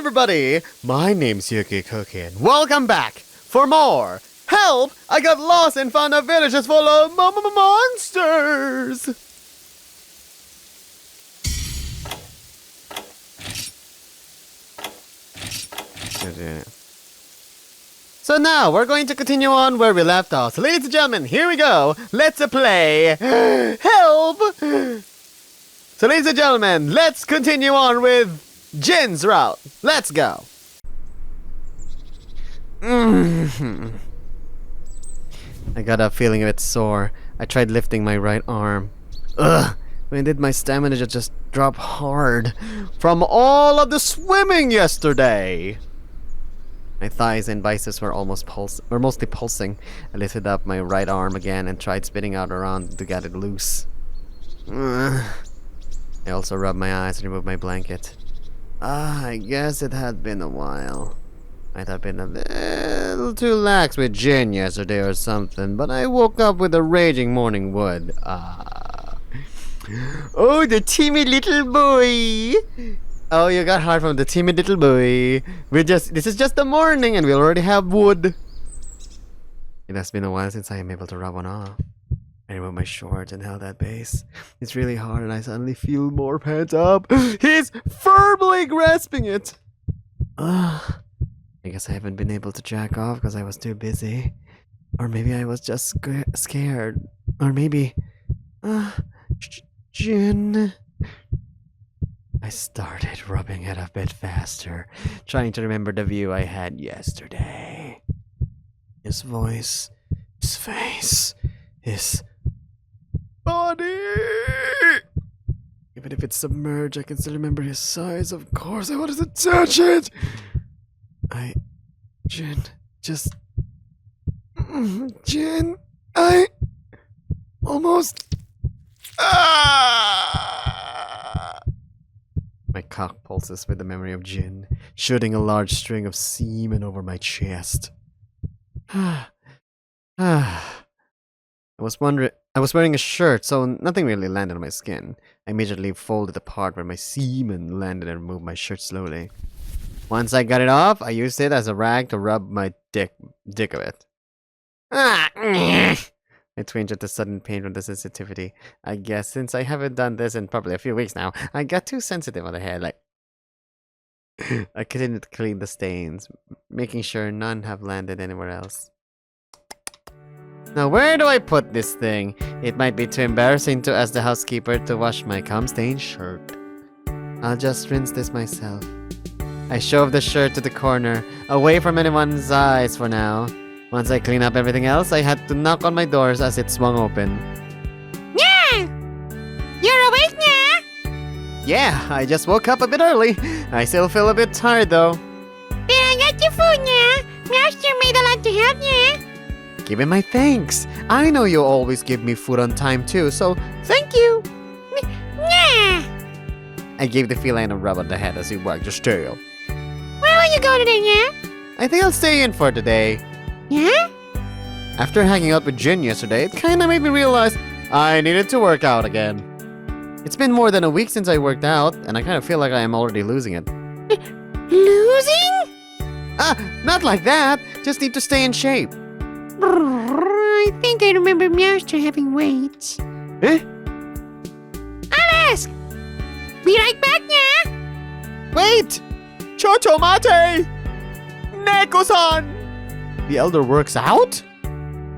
everybody! My name's UkeKooki and welcome back for more Help! I got lost and found a village that's full of monsters! So now, we're going to continue on where we left off. So ladies and gentlemen, here we go! Let's play Help! So ladies and gentlemen, let's continue on with Jin's route. Let's go! I got a feeling a bit sore. I tried lifting my right arm. Ugh! When I did, my stamina just dropped hard from all of the swimming yesterday. My thighs and biceps were mostly pulsing. I lifted up my right arm again and tried spinning out around to get it loose. I also rubbed my eyes and removed my blanket. I guess it had been a while. Might have been a little too lax with Jin yesterday or something, but I woke up with a raging morning wood. Oh, the timid little boy! Oh, you got hard from the timid little boy. This is just the morning and we already have wood. It has been a while since I am able to rub one off. I removed my shorts and held that base. It's really hard and I suddenly feel more pent up. He's firmly grasping it. I guess I haven't been able to jack off because I was too busy. Or maybe I was just scared. Or maybe... Jin... I started rubbing it a bit faster, trying to remember the view I had yesterday. His voice, his face, his body. Even if it's submerged, I can still remember his size. Of course, I wanted to touch it. Jin, I almost... My cock pulses with the memory of Jin, shooting a large string of semen over my chest. I was wearing a shirt, so nothing really landed on my skin. I immediately folded the part where my semen landed and removed my shirt slowly. Once I got it off, I used it as a rag to rub my dick of it. I twinged at the sudden pain from the sensitivity. I guess since I haven't done this in probably a few weeks now, I got too sensitive on the head. I continued to clean the stains, making sure none have landed anywhere else. Now where do I put this thing? It might be too embarrassing to ask the housekeeper to wash my cum-stained shirt. I'll just rinse this myself. I shoved the shirt to the corner, away from anyone's eyes for now. Once I clean up everything else, I had to knock on my doors as it swung open. Yeah! You're awake now? Yeah, I just woke up a bit early. I still feel a bit tired though. Then I got your food now. Master made a lot to help you. Give him my thanks. I know you always give me food on time too, so thank you. Yeah! I gave the feline a rub on the head as he wagged his tail. Where will you go today, yeah? I think I'll stay in for today. Yeah? After hanging out with Jin yesterday, it kinda made me realize I needed to work out again. It's been more than a week since I worked out, and I kinda feel like I am already losing it. Losing? Not like that. Just need to stay in shape. I think I remember Master having weights. Eh? I'll ask. Be right back, yeah? Wait! Chochomate! Neko-san! The elder works out?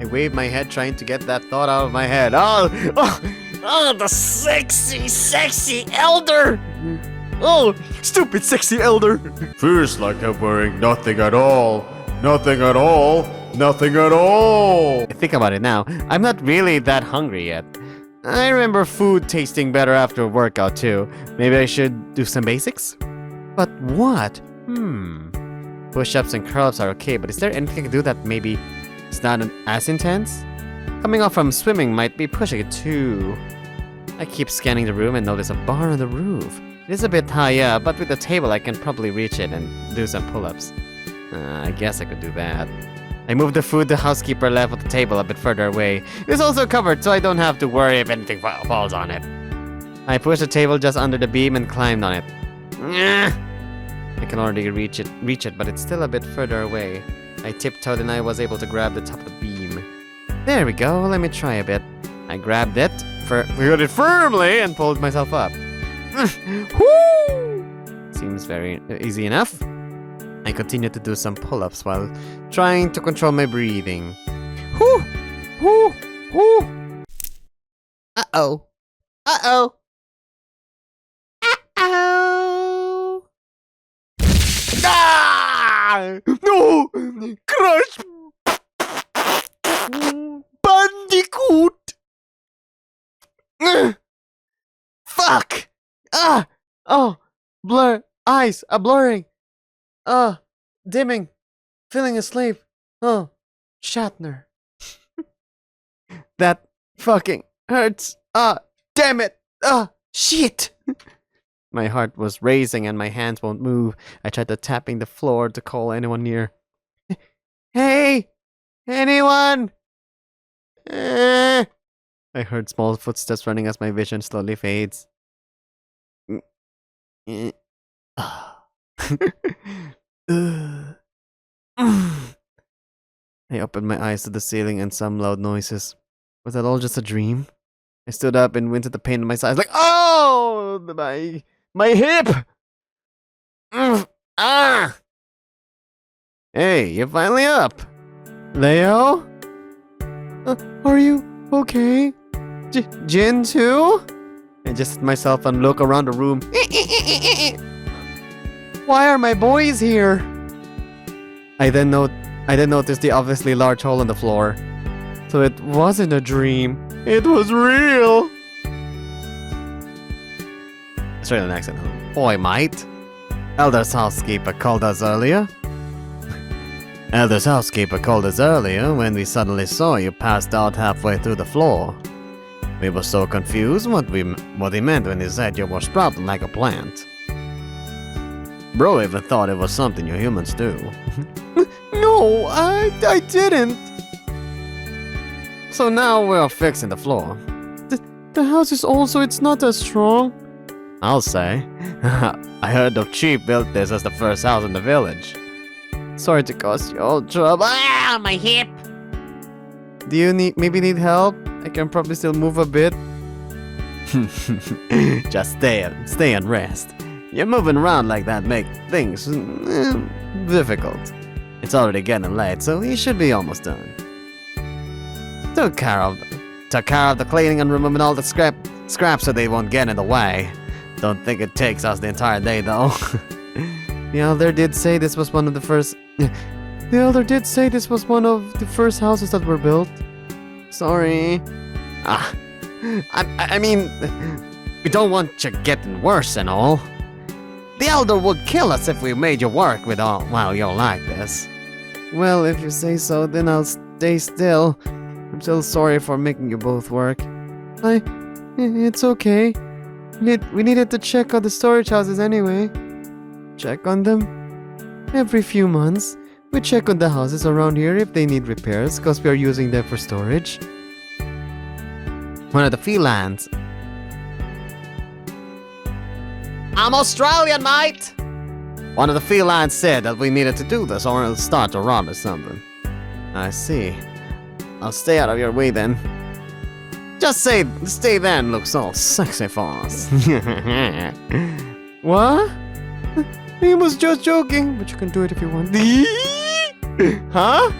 I waved my head trying to get that thought out of my head. Oh, the sexy elder! Oh, stupid sexy elder! Feels like I'm wearing nothing at all. Nothing at all. Nothing at all. I think about it now. I'm not really that hungry yet. I remember food tasting better after a workout too. Maybe I should do some basics? But what? Push-ups and curl-ups are okay, but is there anything I can do that maybe is not as intense? Coming off from swimming might be pushing it too. I keep scanning the room and notice a bar on the roof. It is a bit high up, but with the table I can probably reach it and do some pull-ups. I guess I could do that. I moved the food the housekeeper left on the table a bit further away. It's also covered, so I don't have to worry if anything falls on it. I pushed the table just under the beam and climbed on it. I can already reach it, but it's still a bit further away. I tiptoed and I was able to grab the top of the beam. There we go, let me try a bit. I grabbed it, got it firmly, and pulled myself up. Woo! Seems very easy enough. I continued to do some pull-ups while trying to control my breathing. Whoo! Whoo! Whoo! Uh-oh. Uh-oh. Uh-oh. Ah! No! Crush! Bandicoot! Fuck! Ah! Oh! Blur! Eyes are blurring! Dimming! Feeling asleep! Oh! Shatner! That fucking hurts! Damn it! Shit! My heart was racing and my hands won't move. I tried to tapping the floor to call anyone near. Hey! Anyone? I heard small footsteps running as my vision slowly fades. I opened my eyes to the ceiling and some loud noises. Was that all just a dream? I stood up and went to the pain in my sides like, oh! My hip! Ah! Hey, you're finally up! Leo? Are you okay? Jin too? I adjusted myself and look around the room. Why are my boys here? I then noticed the obviously large hole in the floor. So it wasn't a dream. It was real. Straight an accent. Oi, mate. Elder's housekeeper called us earlier. Elder's housekeeper called us earlier when we suddenly saw you passed out halfway through the floor. We were so confused what he meant when he said you were sprouting like a plant. Bro even thought it was something you humans do. No, I didn't. So now we're fixing the floor. The house is old, so it's not as strong. I'll say. I heard the chief built this as the first house in the village. Sorry to cause you all trouble. Ah, my hip! Do you maybe need help? I can probably still move a bit. Just stay and rest. You're moving around like that make things difficult. It's already getting late, so you should be almost done. Took care of the cleaning and removing all the scraps so they won't get in the way. Don't think it takes us the entire day though. The elder did say this was one of the first houses that were built. Sorry. I mean, we don't want you getting worse and all. The elder would kill us if we made you work with all while you're like this. Well, if you say so, then I'll stay still. I'm still sorry for making you both work. It's okay. We needed to check on the storage houses anyway. Check on them? Every few months, we check on the houses around here if they need repairs, because we are using them for storage. One of the felines. I'm Australian, mate! One of the felines said that we needed to do this or it'll start to rot or something. I see. I'll stay out of your way then. Just stay there and looks all sexy for us. What? He was just joking, but you can do it if you want. Huh?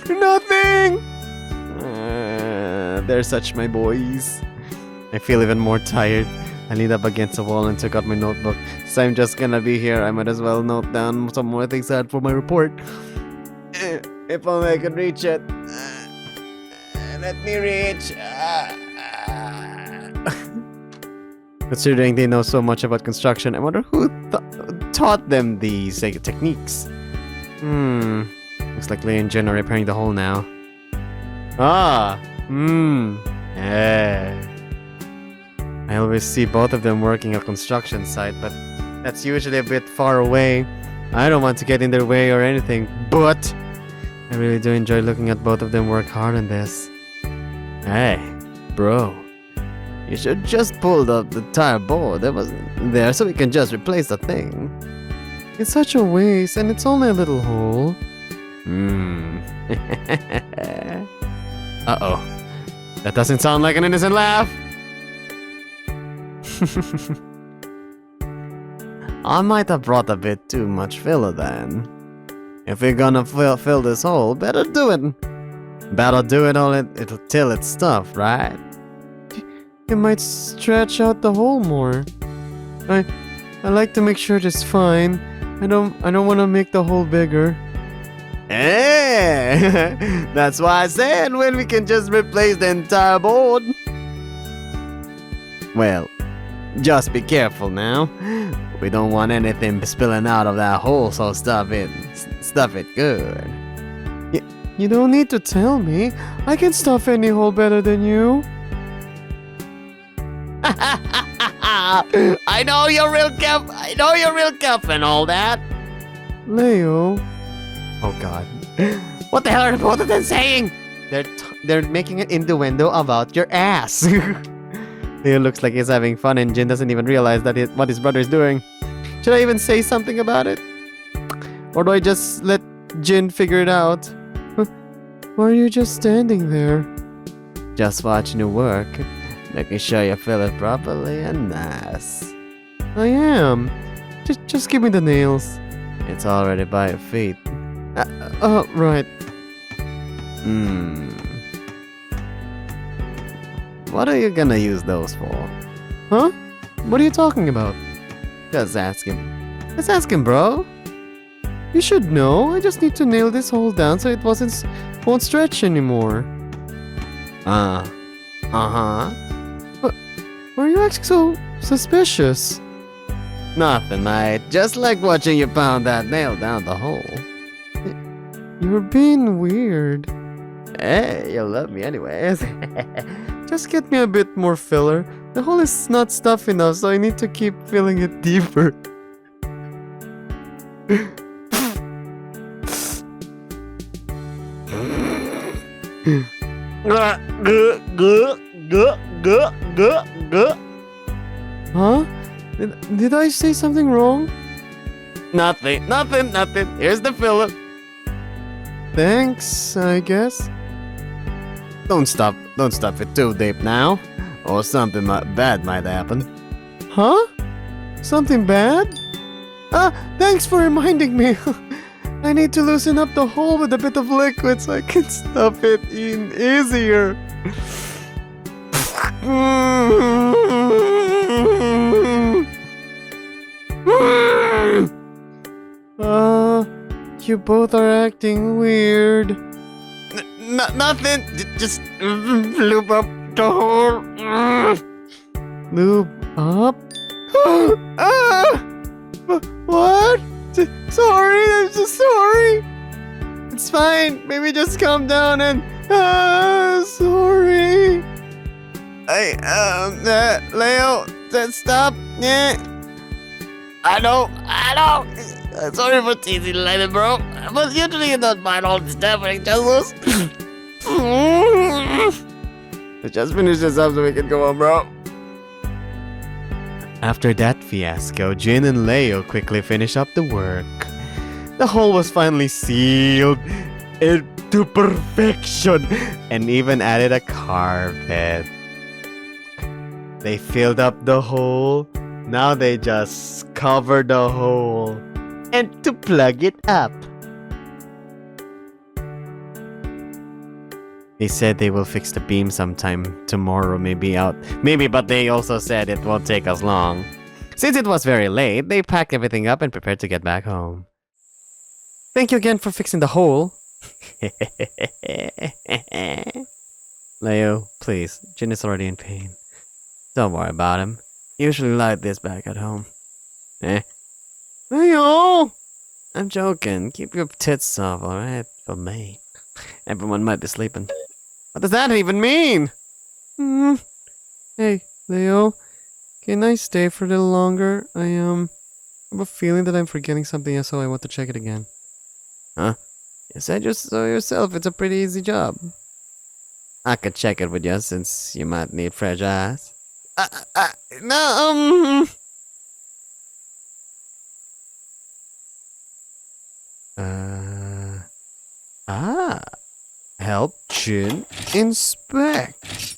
Nothing! They're such my boys. I feel even more tired. I leaned up against the wall and took out my notebook. So I'm just gonna be here, I might as well note down some more things I had for my report. If only I could reach it. Let me reach. Considering they know so much about construction, I wonder who taught them these techniques. Looks like Lei and Jen are repairing the hole now. Yeah. I always see both of them working a construction site, but that's usually a bit far away. I don't want to get in their way or anything, but I really do enjoy looking at both of them work hard on this. Hey, bro. You should just pull up the entire board that wasn't there so we can just replace the thing. It's such a waste, and it's only a little hole. Uh-oh. That doesn't sound like an innocent laugh. I might have brought a bit too much filler then. If we're gonna fill this hole, better do it. Better do it it'll till it's stuffed, right? It might stretch out the hole more. I like to make sure it's fine. I don't want to make the hole bigger. Hey! That's why I said when we can just replace the entire board. Well, just be careful now. We don't want anything spilling out of that hole, so stuff it good. You don't need to tell me. I can stuff any hole better than you. I know you're real cuff and all that. Leo. Oh God. What the hell are both of them saying? They're making an innuendo about your ass. Leo looks like he's having fun and Jin doesn't even realize that what his brother is doing. Should I even say something about it? Or do I just let Jin figure it out? Why are you just standing there? Just watching you work. Making sure you fill it properly and nice. I am. Just give me the nails. It's already by your feet. Oh, right. What are you gonna use those for? Huh? What are you talking about? Just ask him. Just ask him, bro. You should know. I just need to nail this hole down so it won't stretch anymore. Uh-huh. Why are you acting so suspicious? Nothing, mate. Just like watching you pound that nail down the hole. You're being weird. Hey, you love me anyways. Just get me a bit more filler. The hole is not stuffed enough, so I need to keep filling it deeper. Huh? Did I say something wrong? Nothing. Here's the filler. Thanks, I guess. Don't stop it too deep now, or something bad might happen. Huh? Something bad? Thanks for reminding me. I need to loosen up the hole with a bit of liquid so I can stuff it in easier. You both are acting weird. Nothing. Just lube up the hole. Lube up? What? Sorry, I'm so sorry. It's fine. Maybe just calm down and sorry. Leo, stop. Yeah. I know. Sorry for teasing later, bro. But usually you don't mind all this stuff when it just loose. Just finish this up so we can go on, bro. After that fiasco, Jin and Leo quickly finish up the work. The hole was finally sealed into perfection and even added a carpet. They filled up the hole. Now they just cover the hole and to plug it up. They said they will fix the beam sometime tomorrow, maybe, but they also said it won't take us long. Since it was very late, they packed everything up and prepared to get back home. Thank you again for fixing the hole. Leo, please, Jin is already in pain. Don't worry about him. He usually like this back at home. Leo! I'm joking. Keep your tits off, alright? For me. Everyone might be sleeping. What does that even mean? Hey, Leo. Can I stay for a little longer? I have a feeling that I'm forgetting something, so I want to check it again. Huh? You said so yourself it's a pretty easy job. I could check it with you since you might need fresh eyes. No, Help Jin inspect.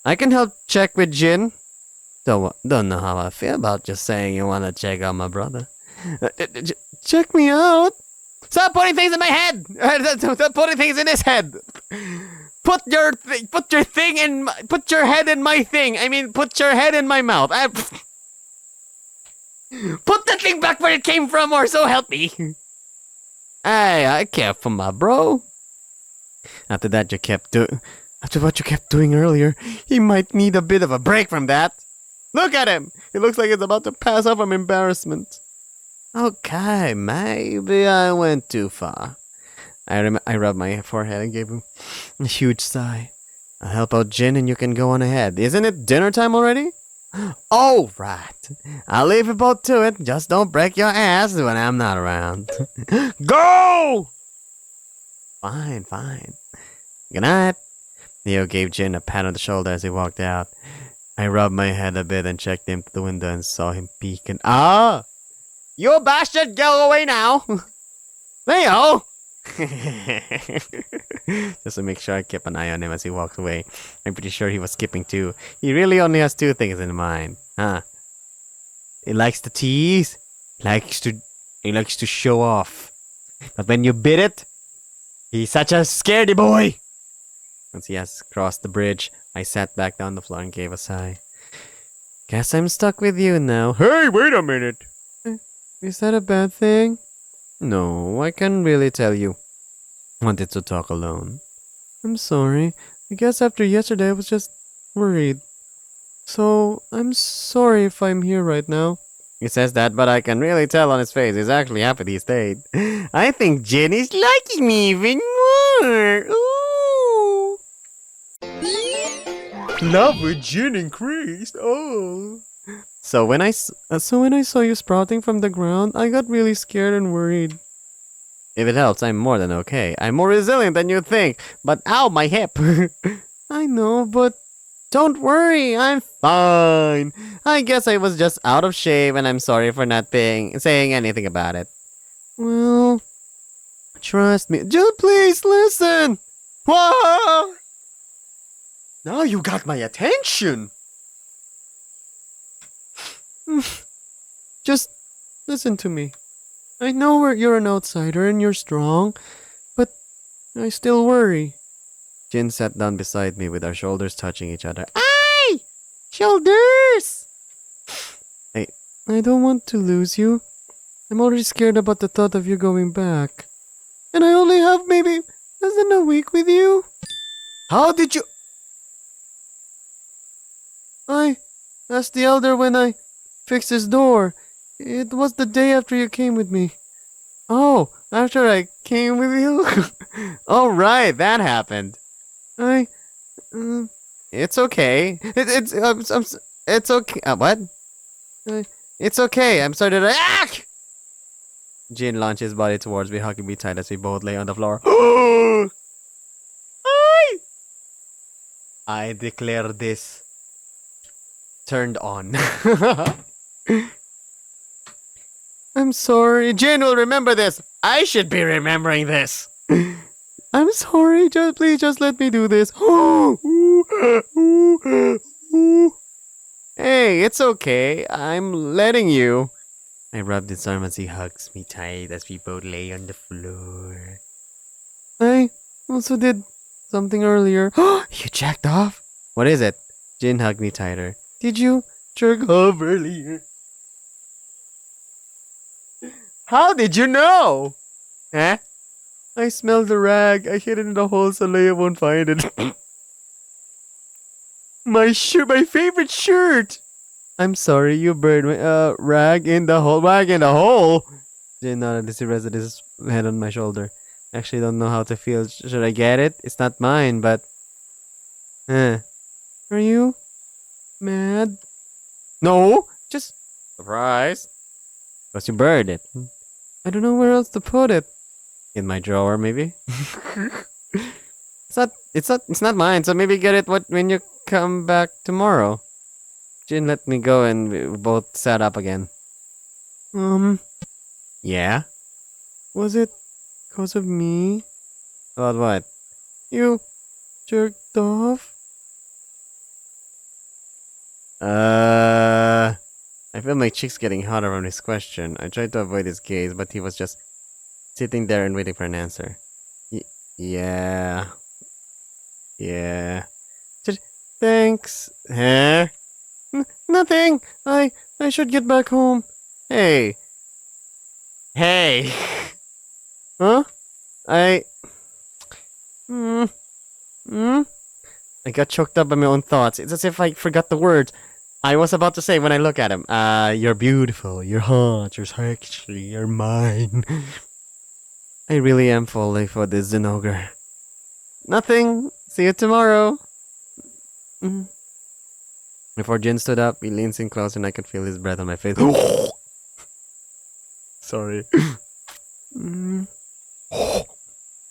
I can help check with Jin. Don't know how I feel about just saying you want to check on my brother. Check me out. Stop putting things in my head. Stop putting things in his head. Put your head in my thing. I mean, put your head in my mouth. Put the thing back where it came from, or so help me. Hey, I care for my bro. After what you kept doing earlier, he might need a bit of a break from that. Look at him. He looks like he's about to pass out from embarrassment. Okay, maybe I went too far. I rubbed my forehead and gave him a huge sigh. I'll help out Jin and you can go on ahead. Isn't it dinner time already? Oh, right. I'll leave you both to it. Just don't break your ass when I'm not around. Go! Fine. Good night. Neo gave Jin a pat on the shoulder as he walked out. I rubbed my head a bit and checked him to the window and saw him peek and you bastard, go away now! Leo! Just to make sure I kept an eye on him as he walked away. I'm pretty sure he was skipping too. He really only has two things in mind, huh? He likes to tease. He likes to show off. But when you bid it, he's such a scaredy boy. Once he has crossed the bridge, I sat back down the floor and gave a sigh. Guess I'm stuck with you now. Hey, wait a minute. Is that a bad thing? No, I can't really tell you. Wanted to talk alone. I'm sorry. I guess after yesterday I was just worried. So, I'm sorry if I'm here right now. He says that, but I can really tell on his face he's actually happy he stayed. I think Jin is liking me even more. Ooh. Love with Jin increased. Oh. So when I saw you sprouting from the ground, I got really scared and worried. If it helps, I'm more than okay. I'm more resilient than you think. But ow, my hip. I know, but don't worry, I'm fine. I guess I was just out of shape and I'm sorry for not saying anything about it. Well, trust me. Just please listen. Whoa! Now you got my attention. Just listen to me. I know you're an outsider and you're strong, but I still worry. Jin sat down beside me with our shoulders touching each other. Aye! Shoulders! I don't want to lose you. I'm already scared about the thought of you going back. And I only have maybe less than a week with you. How did you... I asked the elder when I fixed his door. It was the day after you came with me. Oh, after I came with you? Oh, right, that happened. It's okay. It's okay. What? It's okay. I'm sorry to... Jin launched his body towards me, hugging me tight as we both lay on the floor. I declare this turned on. I'm sorry. Jin will remember this. I should be remembering this. I'm sorry. Please just let me do this. Hey, it's okay. I'm letting you. I rubbed his arm as he hugs me tight as we both lay on the floor. I also did something earlier. You jacked off? What is it? Jin hugged me tighter. Did you jerk off earlier? How did you know? Huh? I smelled the rag. I hid it in the hole so Leia won't find it. My favorite shirt. I'm sorry, you burned my rag in the hole. Rag in the hole. Jin nodded as he rested his head on my shoulder. Actually, don't know how to feel. Should I get it? It's not mine, but. Are you mad? No, just surprised. Because you burned it. I don't know where else to put it. In my drawer, maybe. It's not mine. So maybe get it when you come back tomorrow. Jin let me go and we both sat up again. Yeah. Was it because of me? About what? You jerked off? I feel my cheeks getting hot around his question. I tried to avoid his gaze, but he was just sitting there and waiting for an answer. Yeah. Yeah. Thanks. Huh? Nothing. I should get back home. Hey. Hey. Huh? I got choked up by my own thoughts. It's as if I forgot the words I was about to say when I look at him. You're beautiful, you're hot, you're sexy, you're mine. I really am falling for this Zinogre. Nothing. See you tomorrow. Before Jin stood up, he leans in close and I could feel his breath on my face. Sorry.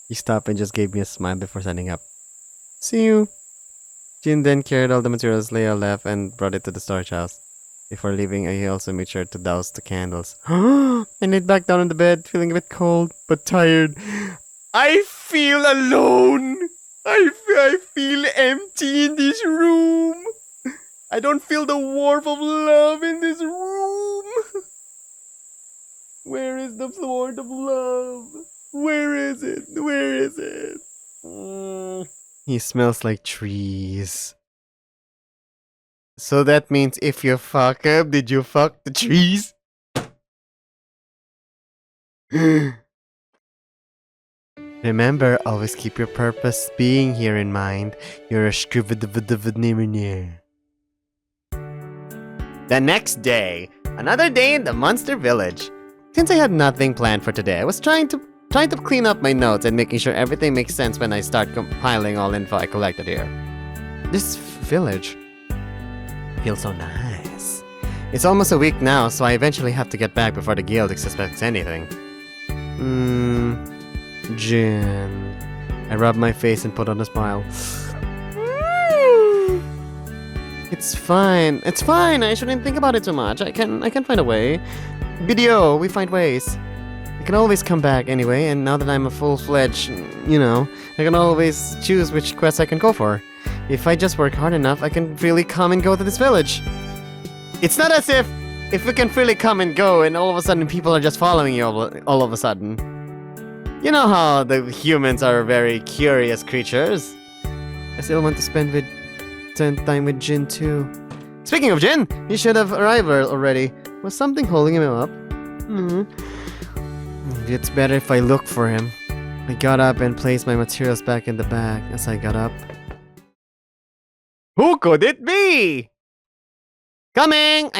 He stopped and just gave me a smile before standing up. See you. Jin then carried all the materials Leia left and brought it to the storage house. Before leaving, he also made sure to douse the candles. I laid back down on the bed, feeling a bit cold, but tired. I feel alone! I feel empty in this room! I don't feel the warmth of love in this room! Where is the warmth of love? Where is it? Where is it? He smells like trees. So that means if you fuck him, did you fuck the trees? Remember, always keep your purpose being here in mind. You're a The next day, another day in the monster village. Since I had nothing planned for today, I was trying to clean up my notes and making sure everything makes sense when I start compiling all info I collected here. This village feels so nice. It's almost a week now, so I eventually have to get back before the guild suspects anything. Jin. I rubbed my face and put on a smile. It's fine. It's fine. I shouldn't think about it too much. I can find a way. Video, we find ways. I can always come back anyway, and now that I'm a full-fledged, I can always choose which quests I can go for. If I just work hard enough, I can freely come and go to this village. It's not as if we can freely come and go and all of a sudden people are just following you all of a sudden. You know how the humans are very curious creatures. I still want to spend time with Jin too. Speaking of Jin, he should have arrived already. Was something holding him up? It's better if I look for him. I got up and placed my materials back in the bag. As I got up, who could it be? Coming,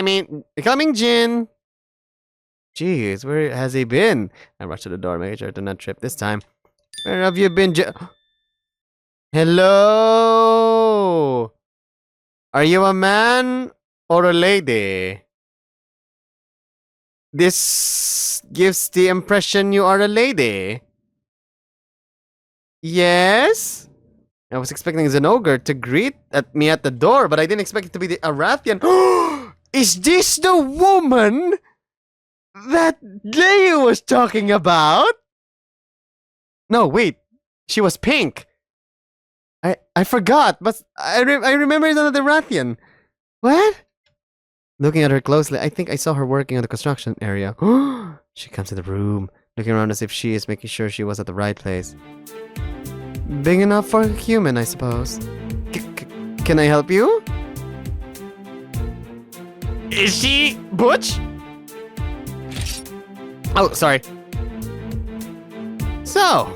Jin. Jeez, where has he been? I rushed to the door, making sure to not trip this time. Where have you been, Hello? Are you a man or a lady? This gives the impression you are a lady. Yes? I was expecting Zinogre to greet me at the door, but I didn't expect it to be the Arathian. Is this the woman that Leia was talking about? No, wait. She was pink. I forgot, but I remember it's another Arathian. What? Looking at her closely, I think I saw her working on the construction area. She comes to the room, looking around as if she is making sure she was at the right place. Big enough for a human, I suppose. Can I help you? Is she Butch? Oh, sorry. So,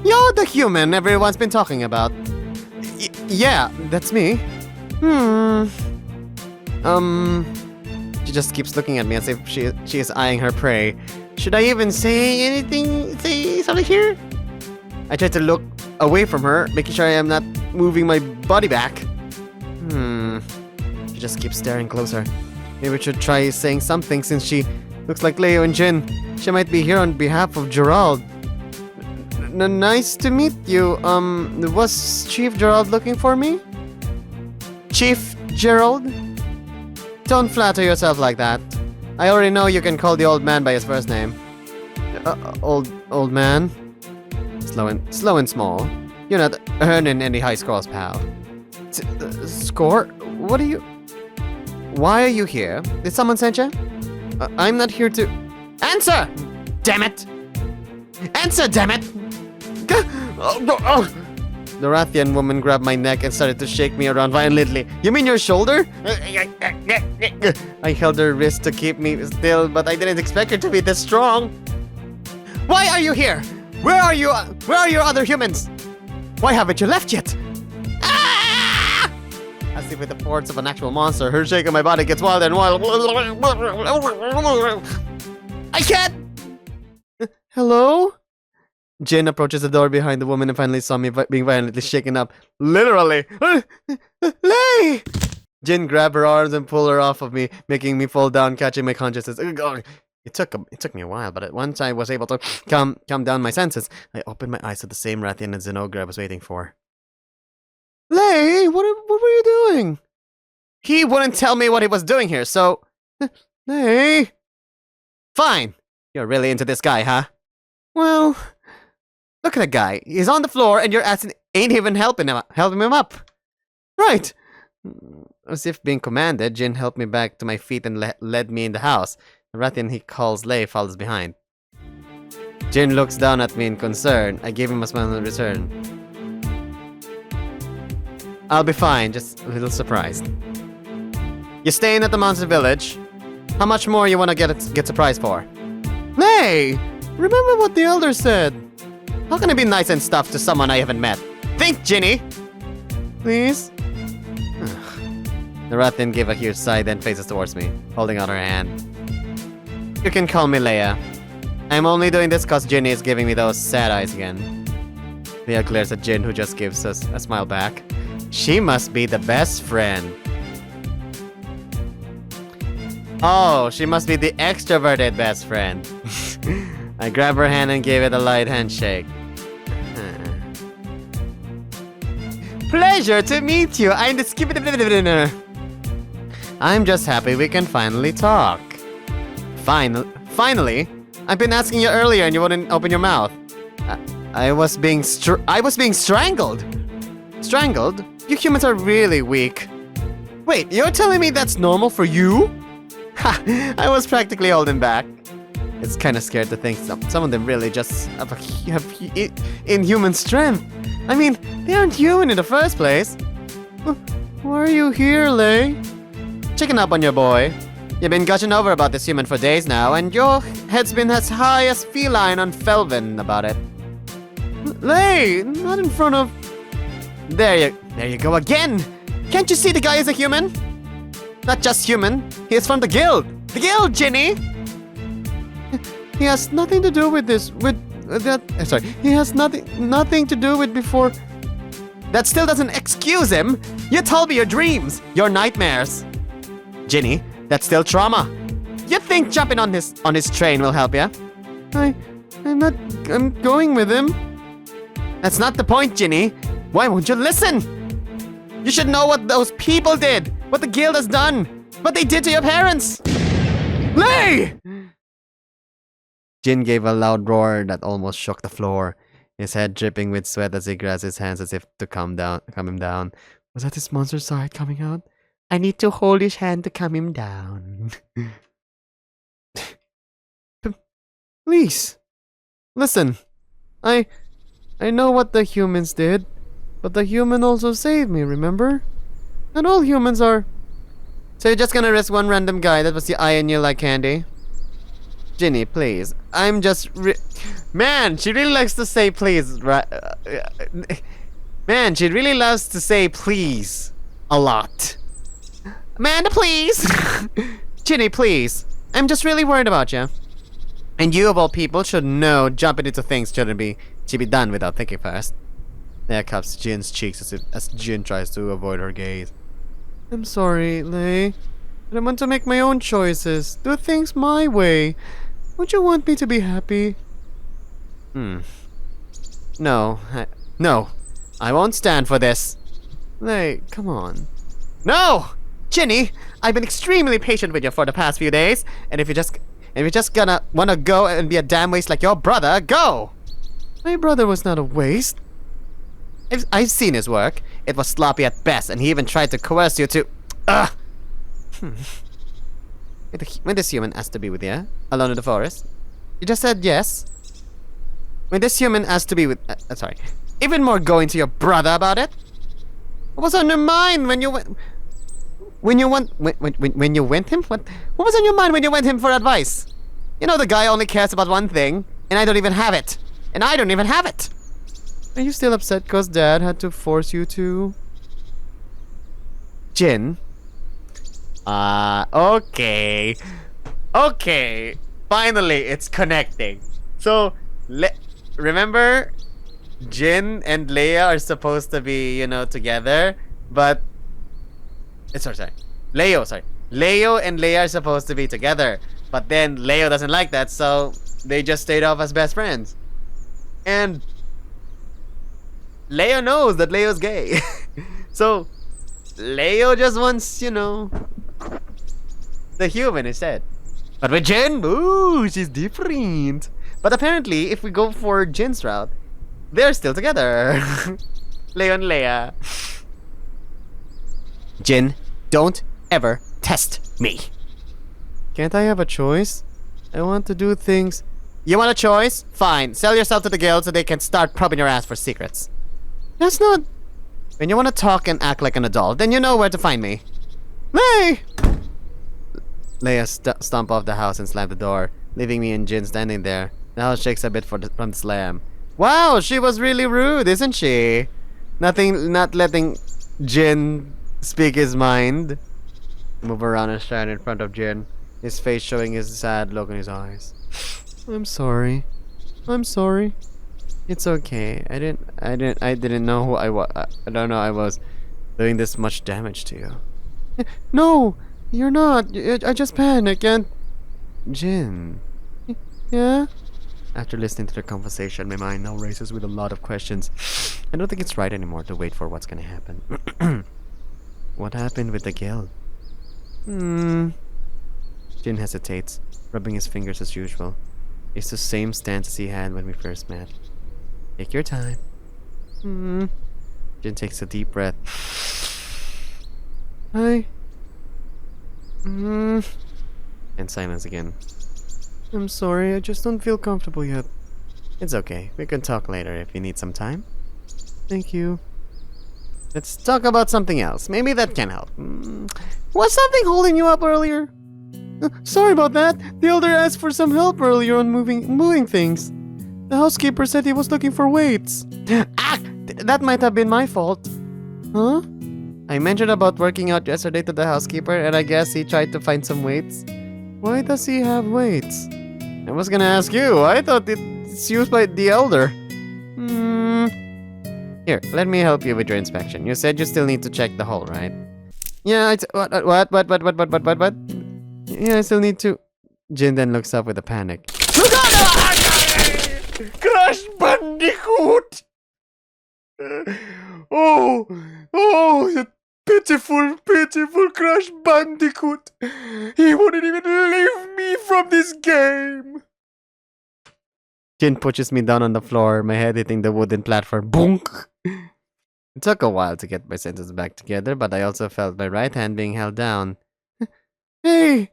you're the human everyone's been talking about. Yeah, that's me. She just keeps looking at me as if she is eyeing her prey. Should I even say something here? I try to look away from her, making sure I am not moving my body back. She just keeps staring closer. Maybe we should try saying something since she looks like Leo and Jin. She might be here on behalf of Gerald. Nice to meet you. Was Chief Gerald looking for me? Chief Gerald? Don't flatter yourself like that. I already know you can call the old man by his first name. Old man. Slow and small. You're not earning any high scores, pal. Score? What are you... Why are you here? Did someone send you? I'm not here to... Answer! Damn it! Answer, damn it! The Rathian woman grabbed my neck and started to shake me around violently. You mean your shoulder? I held her wrist to keep me still, but I didn't expect her to be this strong. Why are you here? Where are you? Where are your other humans? Why haven't you left yet? Ah! As if with the force of an actual monster, her shake of my body gets wilder and wilder. I can't! Hello? Jin approaches the door behind the woman and finally saw me being violently shaken up. Literally! Lay! Jin grabbed her arms and pulled her off of me, making me fall down, catching my consciousness. It took me a while, but once I was able to calm down my senses, I opened my eyes to the same Rathian and Zinogre I was waiting for. Lay, what were you doing? He wouldn't tell me what he was doing here, so... Lay... Fine. You're really into this guy, huh? Well... Look at that guy. He's on the floor and your ass ain't even helping him up. Right. As if being commanded, Jin helped me back to my feet and led me in the house. The Rathian he calls Lei follows behind. Jin looks down at me in concern. I gave him a smile in return. I'll be fine, just a little surprised. You staying at the monster village? How much more you wanna get surprised for? Lei! Remember what the elder said. How can I be nice and stuff to someone I haven't met? Think, Ginny! Please? The Rathian gave a huge sigh, then faces towards me, holding out her hand. You can call me Leia. I'm only doing this cause Ginny is giving me those sad eyes again. Leia glares at Jin, who just gives us a smile back. She must be the best friend. Oh, she must be the extroverted best friend. I grabbed her hand and gave it a light handshake. Pleasure to meet you. I'm the skip-a-da-da-da-da. I'm just happy we can finally talk. Finally? I've been asking you earlier and you wouldn't open your mouth. I was being strangled. Strangled? You humans are really weak. Wait, you're telling me that's normal for you? Ha! I was practically holding back. It's kind of scared to think some of them really just have inhuman strength. I mean, they aren't human in the first place. Why are you here, Lei? Checking up on your boy. You've been gushing over about this human for days now, and your head's been as high as feline on Felvin about it. Lei, not in front of... There you go again! Can't you see the guy is a human? Not just human, he is from the guild! The guild, Ginny! He has nothing to do with this, he has nothing to do with before... That still doesn't excuse him! You told me your dreams, your nightmares! Ginny, that's still trauma! You think jumping on his train will help you? I'm going with him. That's not the point, Ginny. Why won't you listen? You should know what those people did! What the guild has done! What they did to your parents! Lei! Jin gave a loud roar that almost shook the floor, his head dripping with sweat as he grasped his hands as if to calm him down. Was that his monster side coming out? I need to hold his hand to calm him down. Please, listen. I know what the humans did, but the human also saved me, remember? Not all humans are... So you're just gonna risk one random guy that was eyeing you like candy? Ginny, please. I'm just Man, she really likes to say please, right? Man, she really loves to say please a lot. Amanda, please! Ginny, please. I'm just really worried about you. And you, of all people, should know jumping into things should be done without thinking first. Leia cups Jin's cheeks as Jin tries to avoid her gaze. I'm sorry, Lei. But I want to make my own choices. Do things my way. Don't you want me to be happy? No. I won't stand for this. Lei, come on. No! Ginny, I've been extremely patient with you for the past few days, and if And if you're just gonna wanna go and be a damn waste like your brother, go! My brother was not a waste. I've seen his work. It was sloppy at best, and he even tried to coerce you to... When this human asked to be with you, alone in the forest, you just said yes. When this human asked to be with... sorry. Even more going to your brother about it? What was on your mind when you went... When you went him? What was on your mind when you went him for advice? You know the guy only cares about one thing, and I don't even have it. And I don't even have it. Are you still upset because Dad had to force you to? Jin? Okay. Okay. Finally, it's connecting. So, remember, Jin and Leia are supposed to be, you know, together, but... sorry. Leo and Leia are supposed to be together, but then Leo doesn't like that, so they just stayed off as best friends. And Leo knows that Leo's gay. So Leo just wants, you know, the human instead. But with Jin, ooh, she's different. But apparently, if we go for Jin's route, they're still together. Leo and Leia. Jin, don't ever test me. Can't I have a choice? I want to do things... You want a choice? Fine. Sell yourself to the guild so they can start probing your ass for secrets. That's not... When you want to talk and act like an adult, then you know where to find me. Hey! Leia stomped off the house and slammed the door, leaving me and Jin standing there. The house shakes a bit from the slam. Wow, she was really rude, isn't she? Not letting Jin speak his mind. Move around and stand in front of Jin, his face showing his sad look in his eyes. I'm sorry. It's okay. I didn't know who I was. I don't know I was doing this much damage to you. No, you're not. I just panicked and... Jin. Yeah? After listening to their conversation, my mind now races with a lot of questions. I don't think it's right anymore to wait for what's gonna happen. What happened with the guild? Jin hesitates, rubbing his fingers as usual. It's the same stance as he had when we first met. Take your time. Jin takes a deep breath. Hi. And silence again. I'm sorry, I just don't feel comfortable yet. It's okay, we can talk later if you need some time. Thank you. Let's talk about something else. Maybe that can help. Was something holding you up earlier? Sorry about that. The elder asked for some help earlier on moving things. The housekeeper said he was looking for weights. That might have been my fault. Huh? I mentioned about working out yesterday to the housekeeper, and I guess he tried to find some weights. Why does he have weights? I was gonna ask you. I thought it's used by the elder. Here, let me help you with your inspection. You said you still need to check the hole, right? Yeah, what? Yeah, I still need to... Jin then looks up with a panic. Crash Bandicoot! Oh, the pitiful Crash Bandicoot! He wouldn't even leave me from this game! Jin pushes me down on the floor, my head hitting the wooden platform. Boonk! It took a while to get my senses back together, but I also felt my right hand being held down. Hey!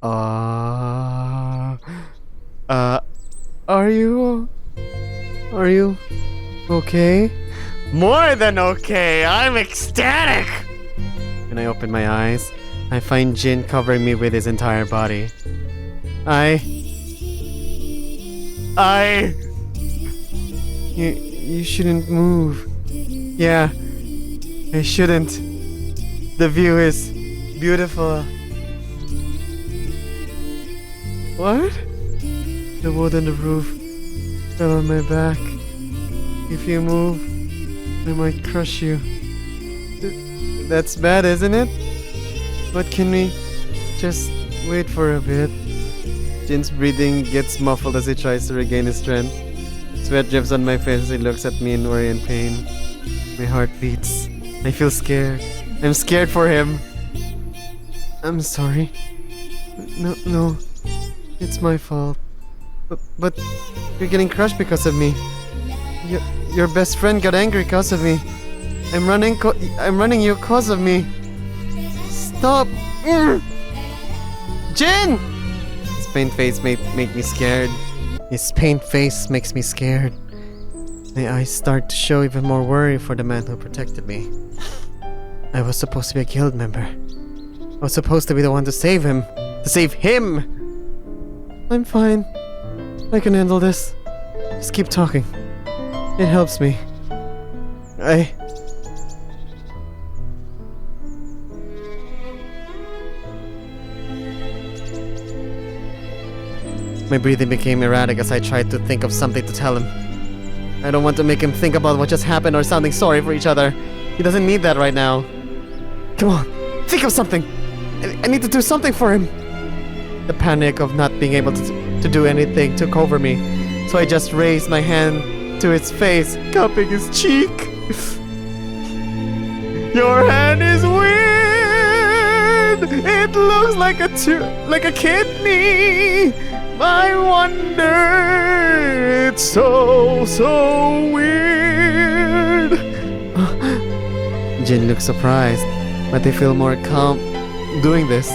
Are you okay? More than okay! I'm ecstatic! When I open my eyes, I find Jin covering me with his entire body. You shouldn't move. Yeah, I shouldn't. The view is beautiful. What? The wood on the roof fell on my back. If you move, I might crush you. That's bad, isn't it? But can we just wait for a bit? Jin's breathing gets muffled as he tries to regain his strength. Sweat drips on my face as he looks at me in worry and pain. My heart beats. I feel scared. I'm scared for him. I'm sorry. No. It's my fault. But you're getting crushed because of me. Your best friend got angry because of me. I'm running you because of me. Stop! Jin! His paint face make me scared. His paint face makes me scared. My eyes start to show even more worry for the man who protected me. I was supposed to be a guild member. I was supposed to be the one to save him. To save him! I'm fine. I can handle this. Just keep talking. It helps me. My breathing became erratic as I tried to think of something to tell him. I don't want to make him think about what just happened or sounding sorry for each other. He doesn't need that right now. Come on, think of something. I need to do something for him. The panic of not being able to do anything took over me, so I just raised my hand to his face, cupping his cheek. Your hand is weird. It looks like a kidney. I wonder. It's so weird. Jin looks surprised, but I feel more calm doing this.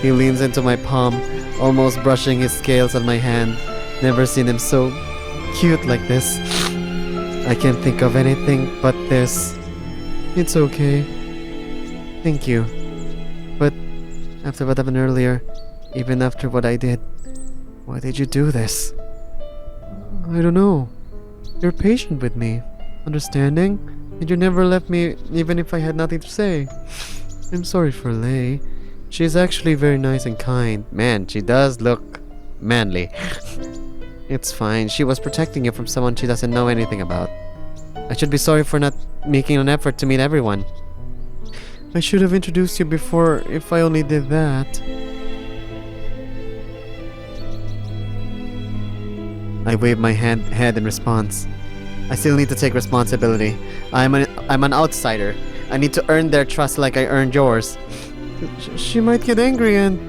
He leans into my palm, almost brushing his scales on my hand. Never seen him so cute like this. I can't think of anything but this. It's okay. Thank you. But after what happened earlier, even after what I did, why did you do this? I don't know. You're patient with me, understanding, and you never left me even if I had nothing to say. I'm sorry for Lei. She's actually very nice and kind. Man, she does look manly. It's fine. She was protecting you from someone she doesn't know anything about. I should be sorry for not making an effort to meet everyone. I should have introduced you before if I only did that. I wave my head in response. I still need to take responsibility. I'm an outsider. I need to earn their trust like I earned yours. She might get angry and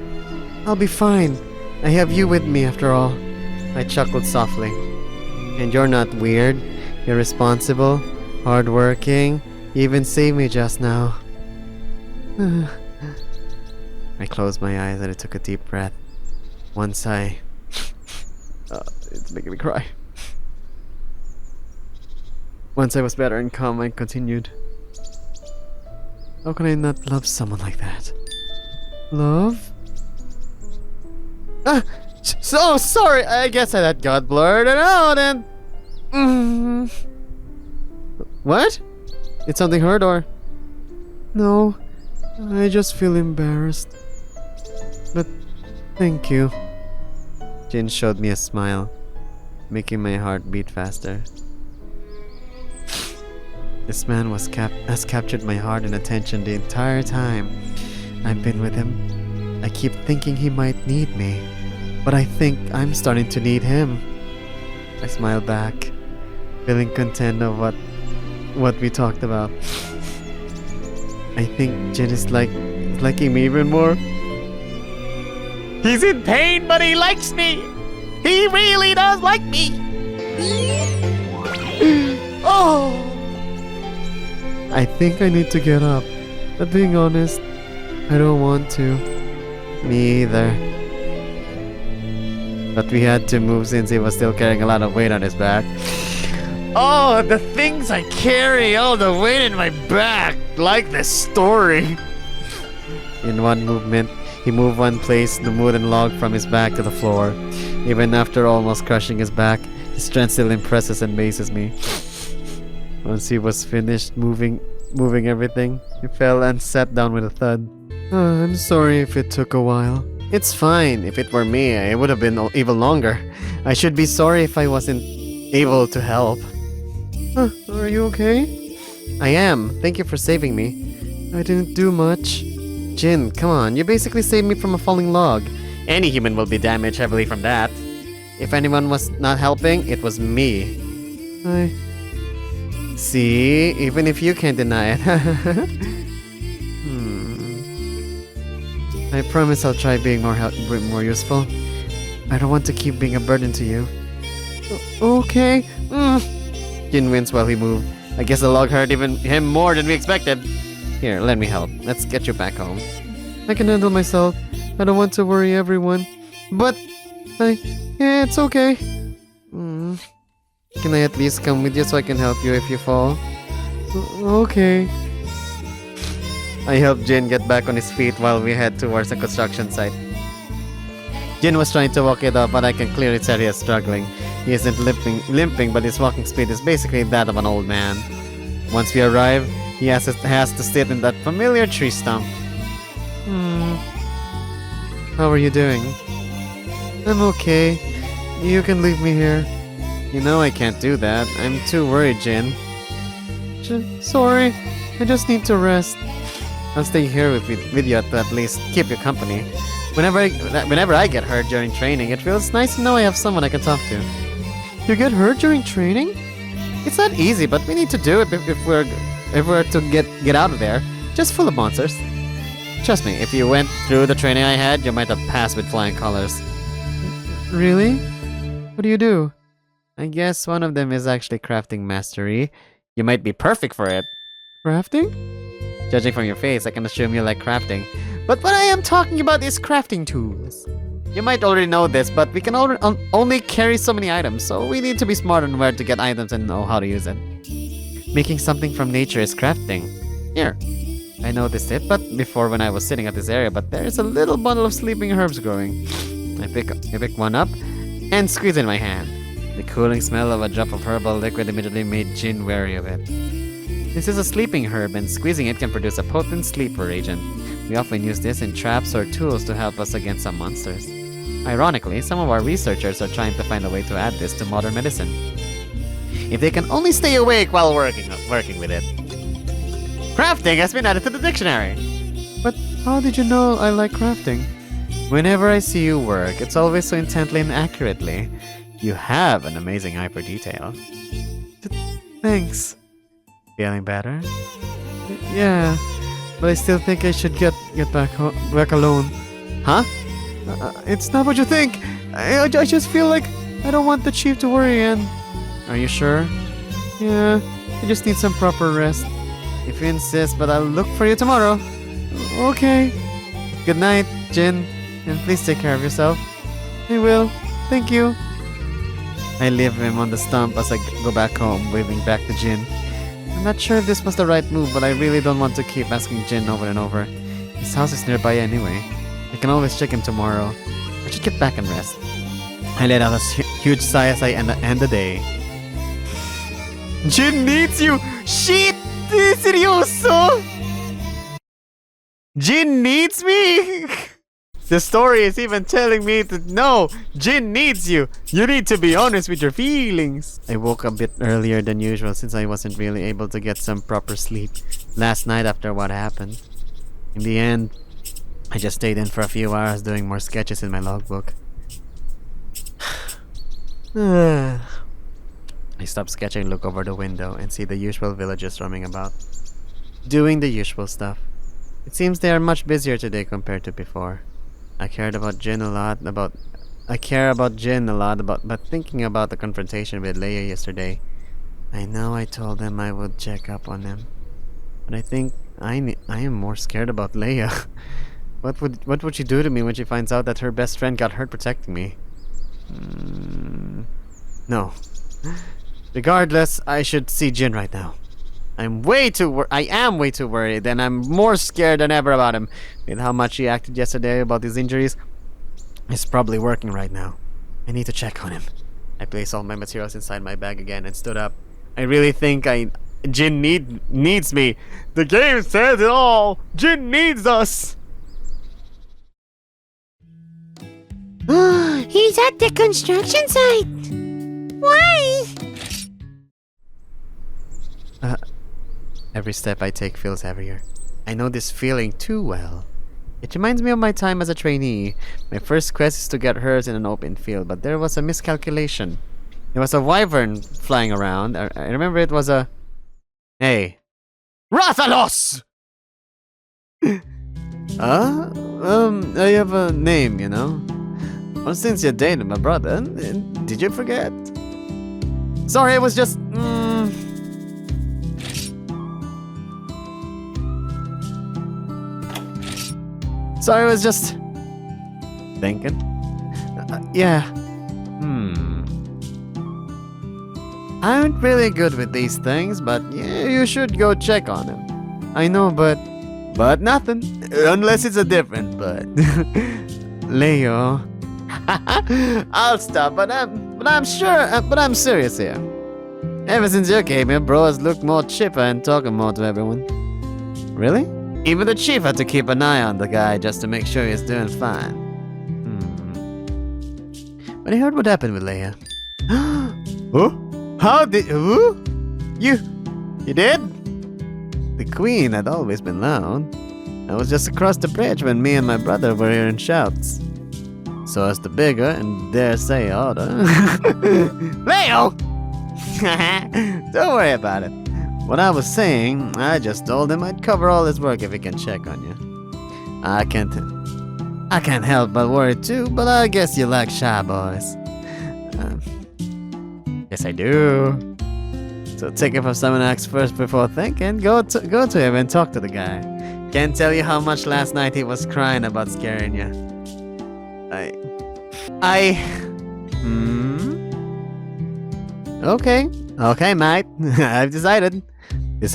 I'll be fine. I have you with me after all. I chuckled softly. And you're not weird. You're responsible, hardworking. You even saved me just now. I closed my eyes and I took a deep breath. One sigh. It's making me cry. Once I was better and calm, I continued. How can I not love someone like that? Love? So sorry. I guess that got blurred out and... What? Did something hurt or... No, I just feel embarrassed. But thank you. Jin showed me a smile, making my heart beat faster. This man has captured my heart and attention the entire time I've been with him. I keep thinking he might need me, but I think I'm starting to need him. I smiled back, feeling content of what we talked about. I think Jin is liking me even more. He's in pain, but he likes me. He really does like me. Oh! I think I need to get up. But being honest, I don't want to. Me either. But we had to move since he was still carrying a lot of weight on his back. Oh, the things I carry, all the weight in my back. Like this story. In one movement, he moved one place, the wooden log from his back to the floor. Even after almost crushing his back, his strength still impresses and amazes me. Once he was finished moving everything, he fell and sat down with a thud. I'm sorry if it took a while. It's fine. If it were me, it would have been even longer. I should be sorry if I wasn't able to help. Are you okay? I am. Thank you for saving me. I didn't do much. Jin, come on. You basically saved me from a falling log. Any human will be damaged heavily from that. If anyone was not helping, it was me. See? Even if you can't deny it. I I promise I'll try being more useful. I don't want to keep being a burden to you. Okay. Jin wins while he moved. I guess the log hurt him more than we expected. Here, let me help. Let's get you back home. I can handle myself. I don't want to worry everyone. But, yeah, it's okay. Can I at least come with you so I can help you if you fall? Okay. I helped Jin get back on his feet while we head towards the construction site. Jin was trying to walk it up, but I can clearly tell he is struggling. He isn't limping, but his walking speed is basically that of an old man. Once we arrive, he has to sit in that familiar tree stump. How are you doing? I'm okay. You can leave me here. You know I can't do that. I'm too worried, Jin. Sorry. I just need to rest. I'll stay here with you to at least keep you company. Whenever I get hurt during training, it feels nice to know I have someone I can talk to. You get hurt during training? It's not easy, but we need to do it if we're to get out of there. Just full of monsters. Trust me, if you went through the training I had, you might have passed with flying colors. Really? What do you do? I guess one of them is actually crafting mastery. You might be perfect for it. Crafting? Judging from your face, I can assume you like crafting. But what I am talking about is crafting tools. You might already know this, but we can only carry so many items, so we need to be smart on where to get items and know how to use it. Making something from nature is crafting. Here. I noticed it, but before when I was sitting at this area, but there's a little bundle of sleeping herbs growing. I pick one up and squeeze it in my hand. The cooling smell of a drop of herbal liquid immediately made Jin wary of it. This is a sleeping herb, and squeezing it can produce a potent sleeper agent. We often use this in traps or tools to help us against some monsters. Ironically, some of our researchers are trying to find a way to add this to modern medicine. If they can only stay awake while working with it. Crafting has been added to the dictionary. But how did you know I like crafting? Whenever I see you work, it's always so intently and accurately. You have an amazing eye for detail. Thanks. Feeling better? Yeah, but I still think I should get back alone. Huh? It's not what you think. I just feel like I don't want the chief to worry and... Are you sure? Yeah, I just need some proper rest. If you insist, but I'll look for you tomorrow. Okay. Good night, Jin, and please take care of yourself. I will. Thank you. I leave him on the stump as I go back home, waving back to Jin. I'm not sure if this was the right move, but I really don't want to keep asking Jin over and over. His house is nearby anyway. I can always check him tomorrow. I should get back and rest. I let out a huge sigh as I end the day. Jin needs you! Shit! Seryoso? Jin needs me? The story is even telling me that no, Jin needs you. You need to be honest with your feelings. I woke a bit earlier than usual since I wasn't really able to get some proper sleep last night after what happened. In the end, I just stayed in for a few hours doing more sketches in my logbook. I stop sketching, look over the window, and see the usual villagers roaming about, doing the usual stuff. It seems they are much busier today compared to before. I care about Jin a lot, but thinking about the confrontation with Leia yesterday, I know I told him I would check up on him, but I think I am more scared about Leia. What would she do to me when she finds out that her best friend got hurt protecting me? No. Regardless, I should see Jin right now. I am way too worried, and I'm more scared than ever about him. With how much he acted yesterday about his injuries, he's probably working right now. I need to check on him. I placed all my materials inside my bag again and stood up. I really think Jin needs me. The game says it all. Jin needs us. He's at the construction site. Why? Every step I take feels heavier. I know this feeling too well. It reminds me of my time as a trainee. My first quest is to get hers in an open field, but there was a miscalculation. There was a wyvern flying around. I remember it was a... Hey. Rathalos! I have a name, you know. Well, since you're dating my brother, did you forget? Sorry, it was just... Sorry, I was just... thinking. Yeah. I'm really good with these things, but yeah, you should go check on him. I know, but nothing. Unless it's a different but. Leo. I'll stop, but I'm serious here. Ever since you came here, bro has looked more chipper and talking more to everyone. Really? Even the chief had to keep an eye on the guy just to make sure he's doing fine. But I heard what happened with Leia. Huh? How did... Who? You did? The queen had always been loud. I was just across the bridge when me and my brother were hearing shouts. So as the bigger and dare say order... Leo! Don't worry about it. What I was saying, I just told him I'd cover all his work if he can check on you. I can't help but worry too, but I guess you like shy boys. Yes, I do. So take it from someone who acts first before thinking. Go to him and talk to the guy. Can't tell you how much last night he was crying about scaring you. Okay, mate. I've decided. I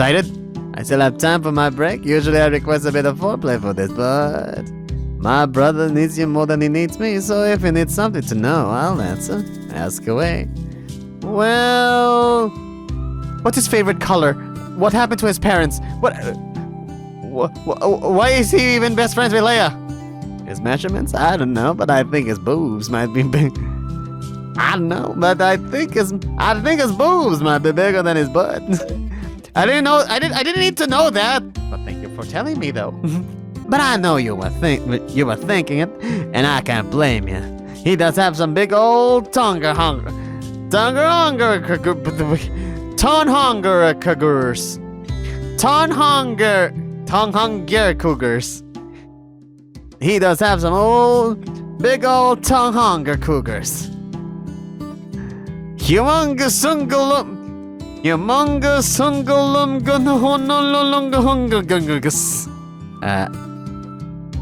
still have time for my break. Usually I request a bit of foreplay for this, but my brother needs you more than he needs me, so if he needs something to know, I'll answer. Ask away. Well, what's his favorite color? What happened to his parents? Why is he even best friends with Leia? His measurements? I don't know, but I think his boobs might be big. I don't know, but I think his boobs might be bigger than his butt. I didn't need to know that. But thank you for telling me, though. But I know you were thinking it, and I can't blame you. He does have some big old tongue hunger cougars. He does have some big old tongue hunger cougars. Humongous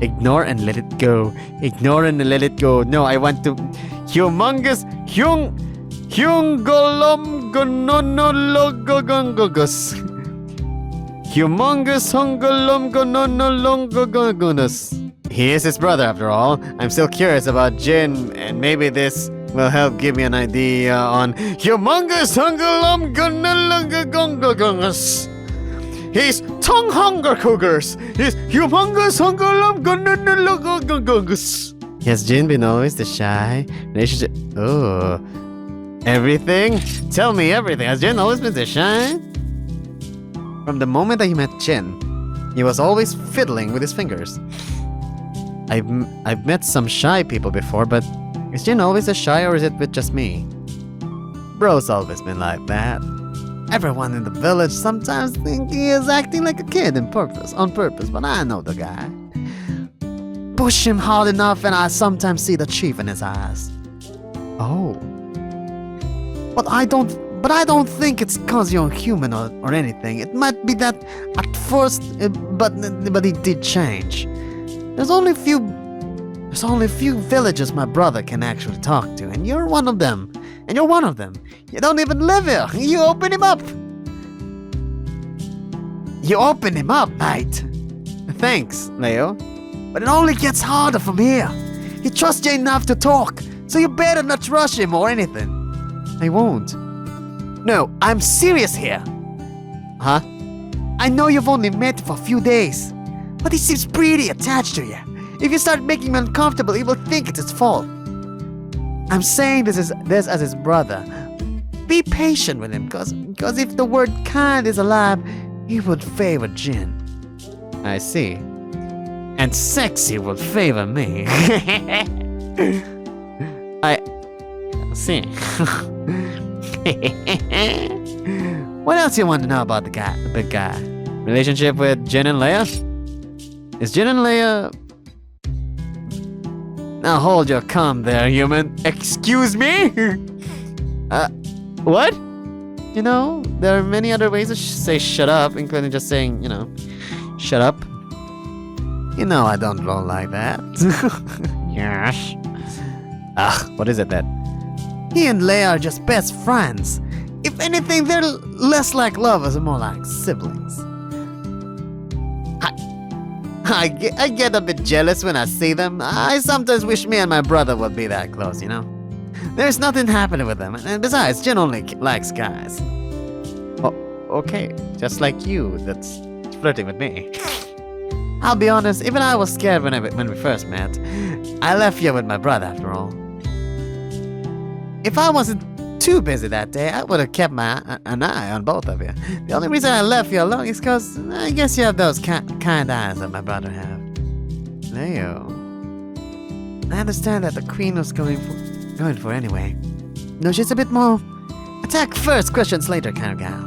ignore and let it go. Ignore and let it go. No, I want to humongous He is his brother after all. I'm still curious about Jin, and maybe this will help give me an idea on humongous He's tongue hunger cougars. He's humongous Has Jin been always the shy relationship? Oh, everything? Tell me everything. Has Jin always been the shy? From the moment that you met Jin, he was always fiddling with his fingers. I've met some shy people before, but is Jin always a shy, or is it with just me? Bro's always been like that. Everyone in the village sometimes think he is acting like a kid on purpose, but I know the guy. Push him hard enough and I sometimes see the chief in his eyes. Oh. But I don't think it's cause you're human or anything. It might be that at first, but he did change. There's only a few villages my brother can actually talk to, and you're one of them. You don't even live here. You open him up. Mate. Thanks, Leo. But it only gets harder from here. He trusts you enough to talk, so you better not rush him or anything. I won't. No, I'm serious here. Huh? I know you've only met for a few days, but he seems pretty attached to you. If you start making him uncomfortable, he will think it's his fault. I'm saying this as his brother. Be patient with him, cause if the word kind is alive, he would favor Jin. I see. And sexy would favor me. I see. What else you want to know about the big guy? Relationship with Jin and Leia? Is Jin and Leia... Now hold your calm there, human. Excuse me? What? You know, there are many other ways to say shut up, including just saying, you know, shut up. You know I don't roll like that. Yes. What is it then? He and Leia are just best friends. If anything, they're less like lovers and more like siblings. I get a bit jealous when I see them. I sometimes wish me and my brother would be that close, you know? There's nothing happening with them, and besides, Jin only likes guys. Oh, okay, just like you, that's flirting with me. I'll be honest, even I was scared when we first met. I left you with my brother, after all. If I wasn't too busy that day, I would have kept an eye on both of you. The only reason I left you alone is because I guess you have those kind eyes that my brother have. Leo, I understand that the queen was going for anyway. No, she's a bit more attack first, questions later kind of gal.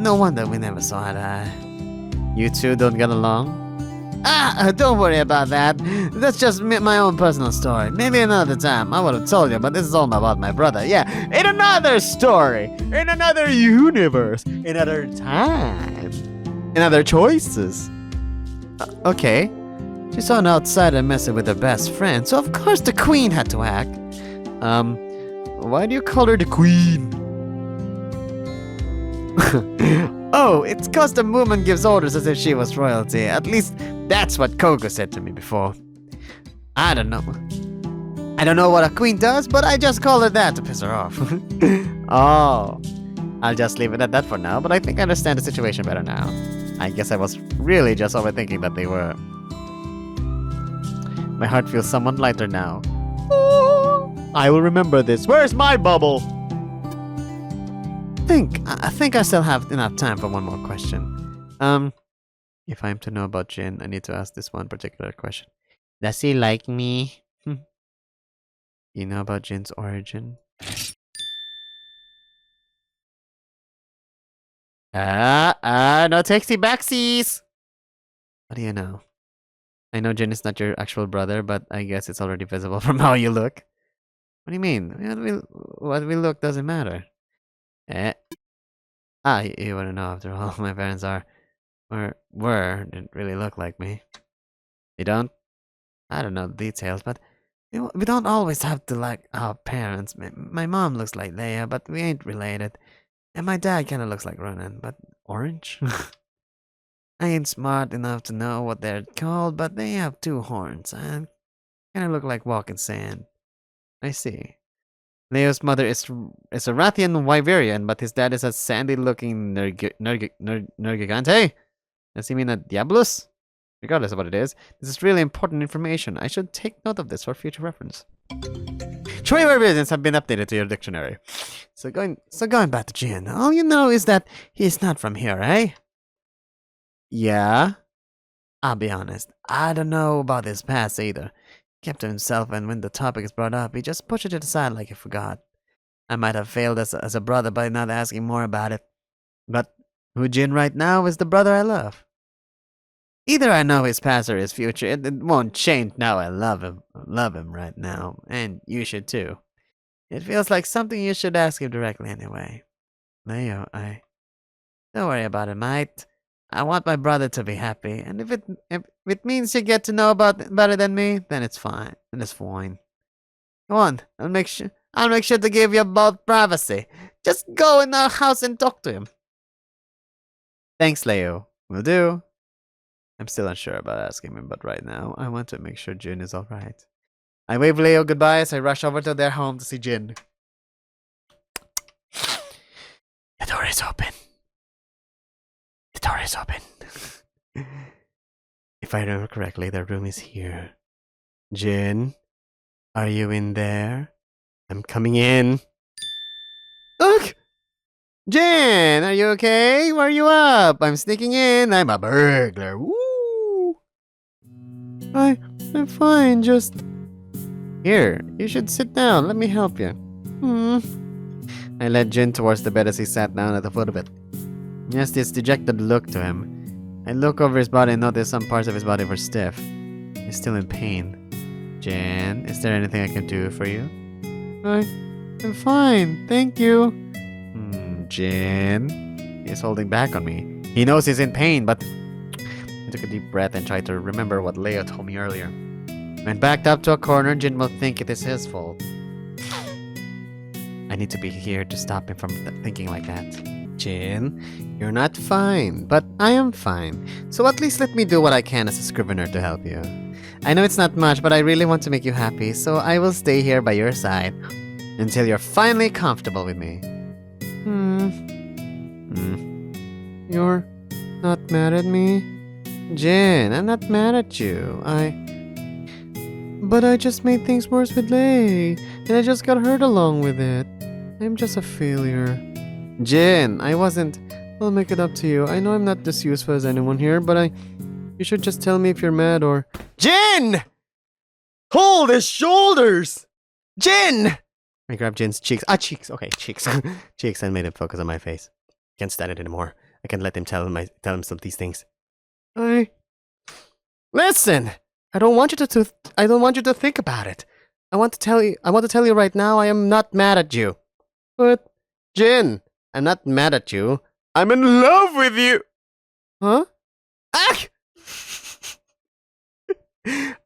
No wonder we never saw eye to eye. You two don't get along? Don't worry about that. That's just my own personal story. Maybe another time I would have told you, but this is all about my brother. Yeah, in another story, in another universe, in another time, in other choices. Okay. She saw an outsider messing with her best friend, so of course the queen had to act. Why do you call her the queen? Oh, it's cause the woman gives orders as if she was royalty. At least that's what Coco said to me before. I don't know what a queen does, but I just call her that to piss her off. Oh, I'll just leave it at that for now, but I think I understand the situation better now. I guess I was really just overthinking that they were. My heart feels somewhat lighter now. I will remember this. Where's my bubble? I think I still have enough time for one more question. If I'm to know about Jin, I need to ask this one particular question. Does he like me? You know about Jin's origin? No takesy backsies! What do you know? I know Jin is not your actual brother, but I guess it's already visible from how you look. What do you mean? What we look doesn't matter. You wouldn't know after all. My parents didn't really look like me. They don't? I don't know the details, but we don't always have to like our parents. My mom looks like Leia, but we ain't related. And my dad kinda looks like Ronan, but orange? I ain't smart enough to know what they're called, but they have two horns and kinda look like walking sand. I see. Leo's mother is a Rathian Wyverian, but his dad is a sandy-looking Nergigante? Does he mean a Diabolus? Regardless of what it is, this is really important information. I should take note of this for future reference. True revisions have been updated to your dictionary. So going back to Jin, all you know is that he's not from here, eh? Yeah? I'll be honest, I don't know about his past either. Kept to himself, and when the topic is brought up, he just pushes it aside like he forgot. I might have failed as a brother by not asking more about it. But who Jin right now is the brother I love. Either I know his past or his future. It won't change now I love him right now. And you should too. It feels like something you should ask him directly anyway. Leo, don't worry about it, mate. I want my brother to be happy, and if it means you get to know better than me, then it's fine. Then it's fine. Go on, I'll make sure to give you both privacy. Just go in our house and talk to him. Thanks, Leo. Will do. I'm still unsure about asking him, but right now I want to make sure Jin is all right. I wave Leo goodbye as I rush over to their home to see Jin. The door is open. The door is open. If I remember correctly, their room is here. Jin, are you in there? I'm coming in. Look! Jin, are you okay? Where are you up? I'm sneaking in. I'm a burglar. Woo! I'm fine, just... Here, you should sit down. Let me help you. I led Jin towards the bed as he sat down at the foot of it. He has this dejected look to him. I look over his body and notice some parts of his body were stiff. He's still in pain. Jin, is there anything I can do for you? I'm fine, thank you. Jin, he's holding back on me. He knows he's in pain, but I took a deep breath and tried to remember what Leo told me earlier. When backed up to a corner, Jin will think it is his fault. I need to be here to stop him from thinking like that. Jin, you're not fine, but I am fine. So at least let me do what I can as a scrivener to help you. I know it's not much, but I really want to make you happy, so I will stay here by your side until you're finally comfortable with me. You're not mad at me? Jin, I'm not mad at you. But I just made things worse with Lei, and I just got hurt along with it. I'm just a failure. Jin, I wasn't. I'll make it up to you. I know I'm not as useful as anyone here, but you should just tell me if you're mad or... Jin! Hold his shoulders! Jin! I grabbed Jin's cheeks. Cheeks. Okay, cheeks. Cheeks, and made him focus on my face. Can't stand it anymore. I can't let him tell him some of these things. Listen! I don't want you to think about it. I want to tell you right now I am not mad at you. But Jin, I'm not mad at you. I'm in love with you. Huh?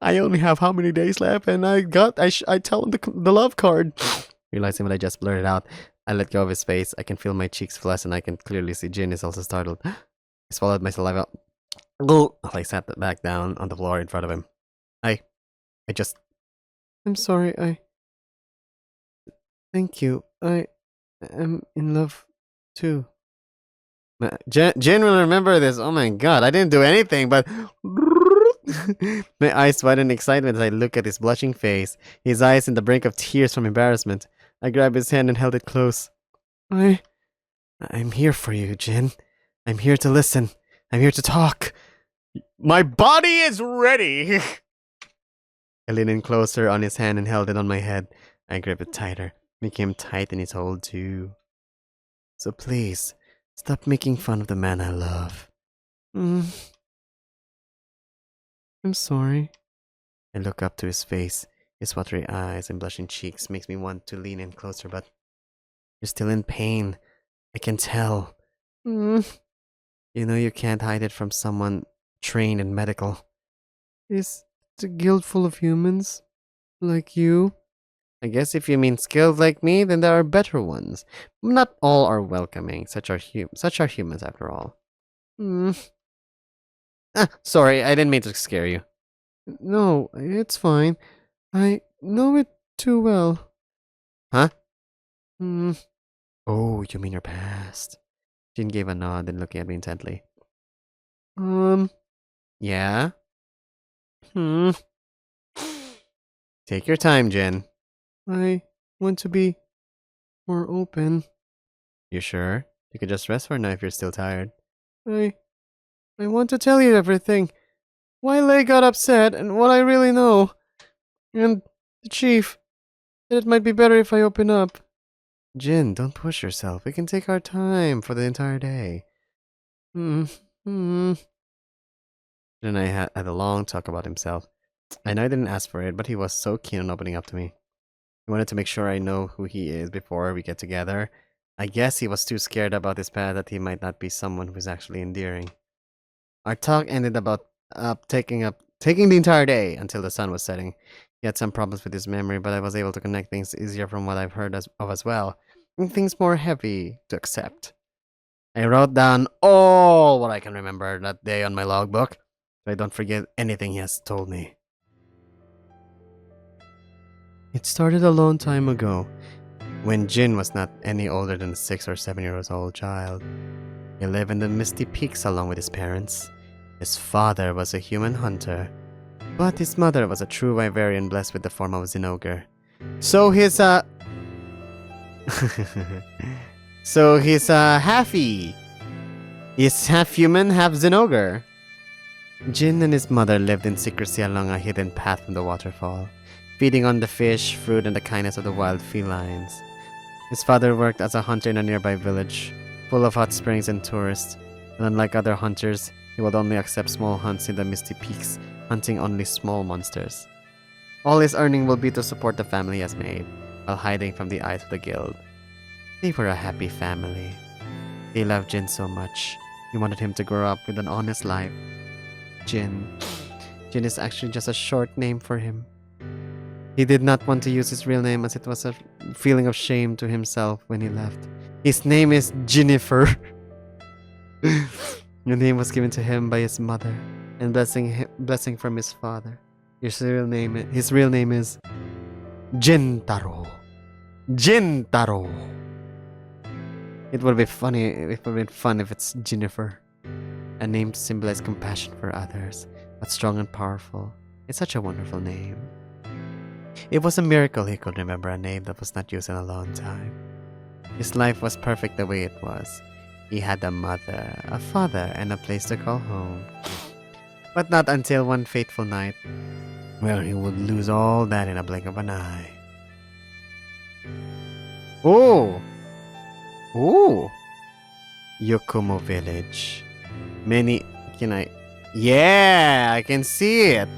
I only have how many days left, and I tell him the love card. Realizing what I just blurted out, I let go of his face. I can feel my cheeks flush, and I can clearly see Jin is also startled. I swallowed my saliva. I sat back down on the floor in front of him. I'm sorry, Thank you. I am in love, too. Jin will remember this. Oh my god, I didn't do anything, but... My eyes widen in excitement as I look at his blushing face, his eyes in the brink of tears from embarrassment. I grabbed his hand and held it close. I'm here for you, Jin. I'm here to listen. I'm here to talk. My body is ready! I leaned in closer on his hand and held it on my head. I gripped it tighter, making him tight in his hold too. So please, stop making fun of the man I love. I'm sorry. I look up to his face. His watery eyes and blushing cheeks makes me want to lean in closer, but you're still in pain. I can tell. You know you can't hide it from someone trained in medical. Is the guild full of humans? Like you? I guess if you mean skilled like me, then there are better ones. Not all are welcoming. Such are humans after all. Sorry, I didn't mean to scare you. No, it's fine. I know it too well. Huh? Oh, you mean your past. Jin gave a nod and looking at me intently. Yeah? Take your time, Jin. I want to be more open. You sure? You could just rest for now if you're still tired. I want to tell you everything. Why Lei got upset and what I really know. And the chief said it might be better if I open up. Jin, don't push yourself. We can take our time for the entire day. Jin and I had a long talk about himself. I know I didn't ask for it, but he was so keen on opening up to me. He wanted to make sure I know who he is before we get together. I guess he was too scared about his past that he might not be someone who's actually endearing. Our talk ended about taking the entire day until the sun was setting. He had some problems with his memory, but I was able to connect things easier from what I've heard of as well, and things more heavy to accept. I wrote down all what I can remember that day on my logbook, so I don't forget anything he has told me. It started a long time ago, when Jin was not any older than a 6 or 7 years old child. He lived in the misty peaks along with his parents. His father was a human hunter, but his mother was a true Wyverian blessed with the form of Zinogre. So he's halfy. He's half human, half Zinogre. Jin and his mother lived in secrecy along a hidden path from the waterfall, feeding on the fish, fruit, and the kindness of the wild felines. His father worked as a hunter in a nearby village, full of hot springs and tourists, and unlike other hunters, He would only accept small hunts in the misty peaks, hunting only small monsters. All his earning will be to support the family he has made, while hiding from the eyes of the guild. They were a happy family. They loved Jin so much. He wanted him to grow up with an honest life. Jin. Jin is actually just a short name for him. He did not want to use his real name as it was a feeling of shame to himself when he left. His name is Jennifer. The name was given to him by his mother and blessing from his father. His real name is Jintaro. Jintaro. It would be funny. It would be fun if it's Jennifer, a name to symbolize compassion for others, but strong and powerful. It's such a wonderful name. It was a miracle he could remember a name that was not used in a long time. His life was perfect the way it was. He had a mother, a father, and a place to call home. But not until one fateful night, where he would lose all that in a blink of an eye. Oh! Ooh! Yokomo Village. Yeah, I can see it.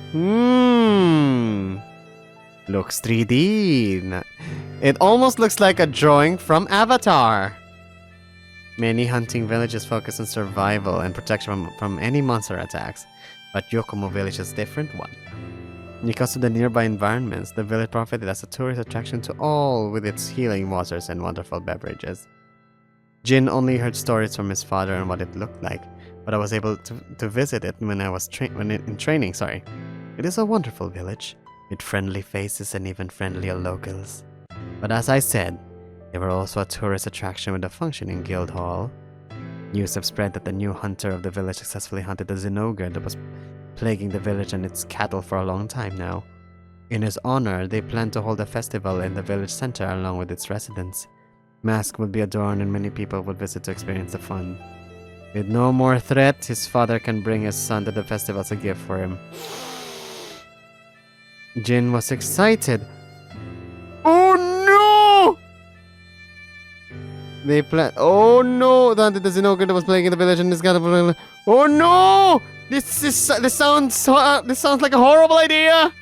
Looks 3D. It almost looks like a drawing from Avatar. Many hunting villages focus on survival and protection from any monster attacks, but Yokomo Village is a different one. Because of the nearby environments, the village profited as a tourist attraction to all with its healing waters and wonderful beverages. Jin only heard stories from his father and what it looked like, but I was able to visit it when I was in training. It is a wonderful village, with friendly faces and even friendlier locals. But as I said, they were also a tourist attraction with a functioning guild hall. News have spread that the new hunter of the village successfully hunted the Zinogre that was plaguing the village and its cattle for a long time now. In his honor, they plan to hold a festival in the village center along with its residents. Masks would be adorned and many people would visit to experience the fun. With no more threat, his father can bring his son to the festival as a gift for him. Jin was excited. Oh no! Oh no! The Zinogre that was playing in the village and this guy. Oh no! This sounds like a horrible idea.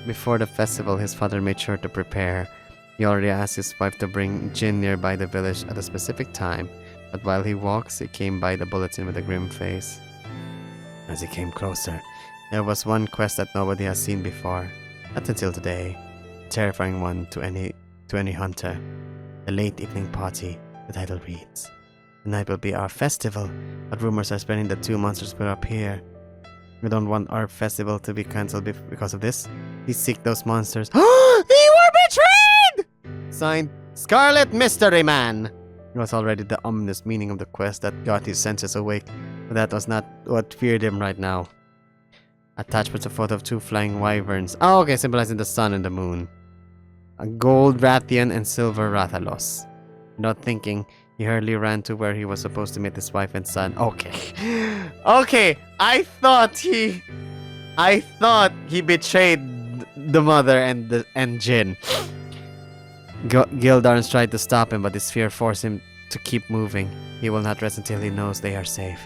Before the festival, his father made sure to prepare. He already asked his wife to bring Jin nearby the village at a specific time, but while he walks, he came by the bulletin with a grim face. As he came closer, there was one quest that nobody has seen before, not until today, a terrifying one to any hunter. The late evening party, the title reads. Tonight will be our festival, but rumors are spreading that 2 monsters will appear. We don't want our festival to be cancelled because of this. Please seek those monsters. They were betrayed! Signed, Scarlet Mystery Man. It was already the ominous meaning of the quest that got his senses awake, but that was not what feared him right now. Attached was a photo of 2 flying wyverns. Oh, okay, symbolizing the sun and the moon. A gold Rathian and silver Rathalos. Not thinking, he hurriedly ran to where he was supposed to meet his wife and son. Okay. Okay, I thought he betrayed the mother and Jin. Gildarns tried to stop him, but his fear forced him to keep moving. He will not rest until he knows they are safe.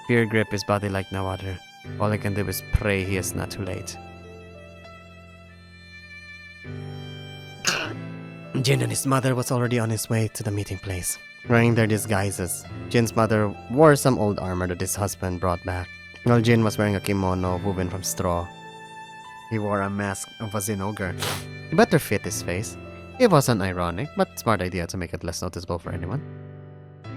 Fear gripped his body like no other. All he can do is pray he is not too late. Jin and his mother was already on his way to the meeting place, wearing their disguises. Jin's mother wore some old armor that his husband brought back, while Jin was wearing a kimono woven from straw. He wore a mask of a Zinogre. It better fit his face. It was an ironic but smart idea to make it less noticeable for anyone.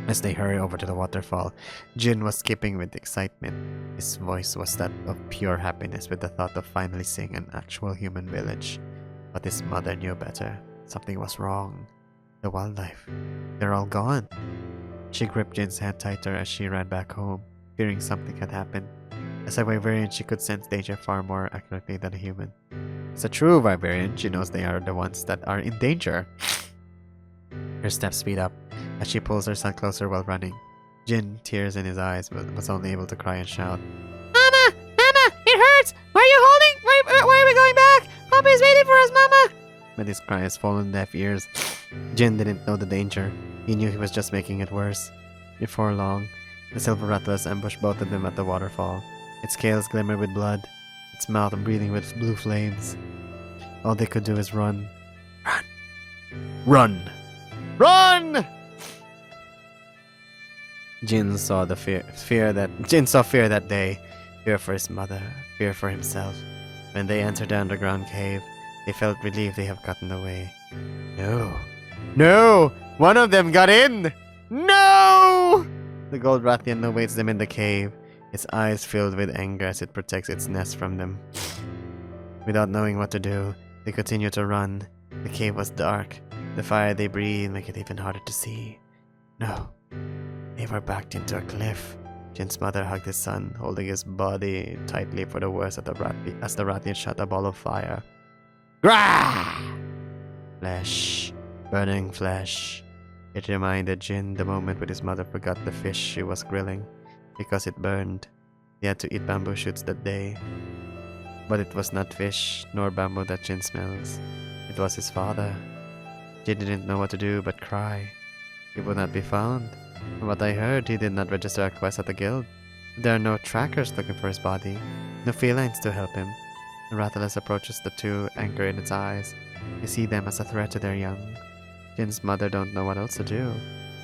As they hurried over to the waterfall, Jin was skipping with excitement. His voice was that of pure happiness with the thought of finally seeing an actual human village. But his mother knew better. Something was wrong. The wildlife. They're all gone. She gripped Jin's hand tighter as she ran back home, fearing something had happened. As a Wyverian, she could sense danger far more accurately than a human. As a true Wyverian, she knows they are the ones that are in danger. Her steps speed up as she pulls her son closer while running. Jin, tears in his eyes, was only able to cry and shout, "Mama! Mama! It hurts! Why are you holding? Why are we going back? Papa is waiting for us, Mama!" But his cries fall on deaf ears. Jin didn't know the danger. He knew he was just making it worse. Before long, The silver rattlers ambushed both of them at the waterfall. Its scales glimmered with blood, its mouth breathing with blue flames. All they could do is run. Run! Run! Jin saw fear that day. Fear for his mother, fear for himself. When they entered the underground cave, they felt relieved they have gotten away. No! No! One of them got in! No! The gold Rathian awaits them in the cave, its eyes filled with anger as it protects its nest from them. Without knowing what to do, they continued to run. The cave was dark. The fire they breathed made it even harder to see. No. They were backed into a cliff. Jin's mother hugged his son, holding his body tightly for the worst as the Rathian shot a ball of fire. Grah! Flesh. Burning flesh. It reminded Jin the moment when his mother forgot the fish she was grilling. Because it burned. He had to eat bamboo shoots that day. But it was not fish, nor bamboo that Jin smells. It was his father. Jin didn't know what to do but cry. He would not be found. From what I heard, he did not register a quest at the guild. There are no trackers looking for his body. No felines to help him. The Rathalos approaches the two, anger in its eyes. They see them as a threat to their young. Jin's mother don't know what else to do.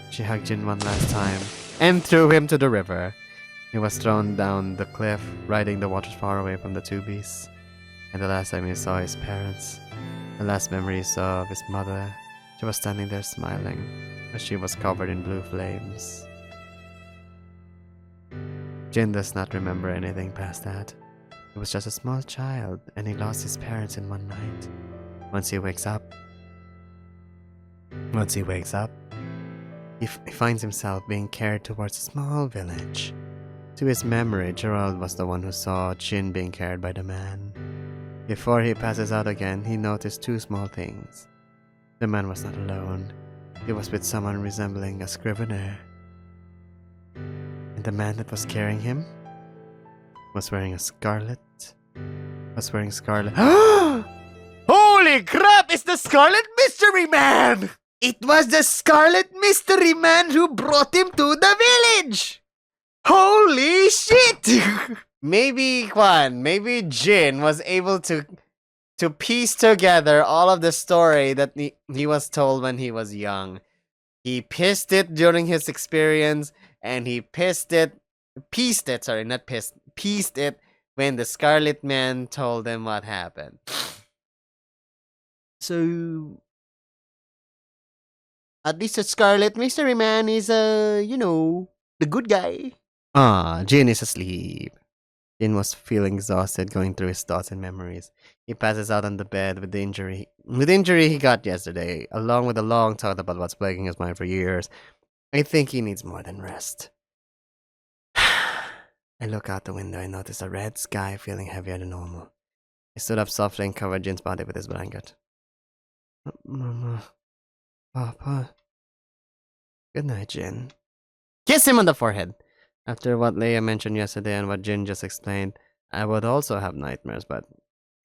She hugged Jin one last time and threw him to the river. He was thrown down the cliff, riding the waters far away from the two beasts. And the last time he saw his parents, the last memory he saw of his mother, she was standing there smiling, as she was covered in blue flames. Jin does not remember anything past that. He was just a small child, and he lost his parents in one night. Once he wakes up, he finds himself being carried towards a small village. To his memory, Gerald was the one who saw Jin being carried by the man. Before he passes out again, he noticed two small things. The man was not alone. He was with someone resembling a scrivener. And the man that was carrying him was wearing scarlet. Holy crap! It's the Scarlet Mystery Man! It was the Scarlet Mystery Man who brought him to the village! Holy shit! Maybe Jin was able to piece together all of the story that he was told when he was young. He pieced it during his experience, and he pieced it when the Scarlet Man told him what happened. So, at least the Scarlet Mystery Man is, the good guy. Jin is asleep. Jin was feeling exhausted, going through his thoughts and memories. He passes out on the bed with the injury he got yesterday, along with a long thought about what's plaguing his mind for years. I think he needs more than rest. I look out the window and notice a red sky feeling heavier than normal. I stood up softly and covered Jin's body with his blanket. Mama. Papa. Good night, Jin. Kiss him on the forehead! After what Leia mentioned yesterday and what Jin just explained, I would also have nightmares, but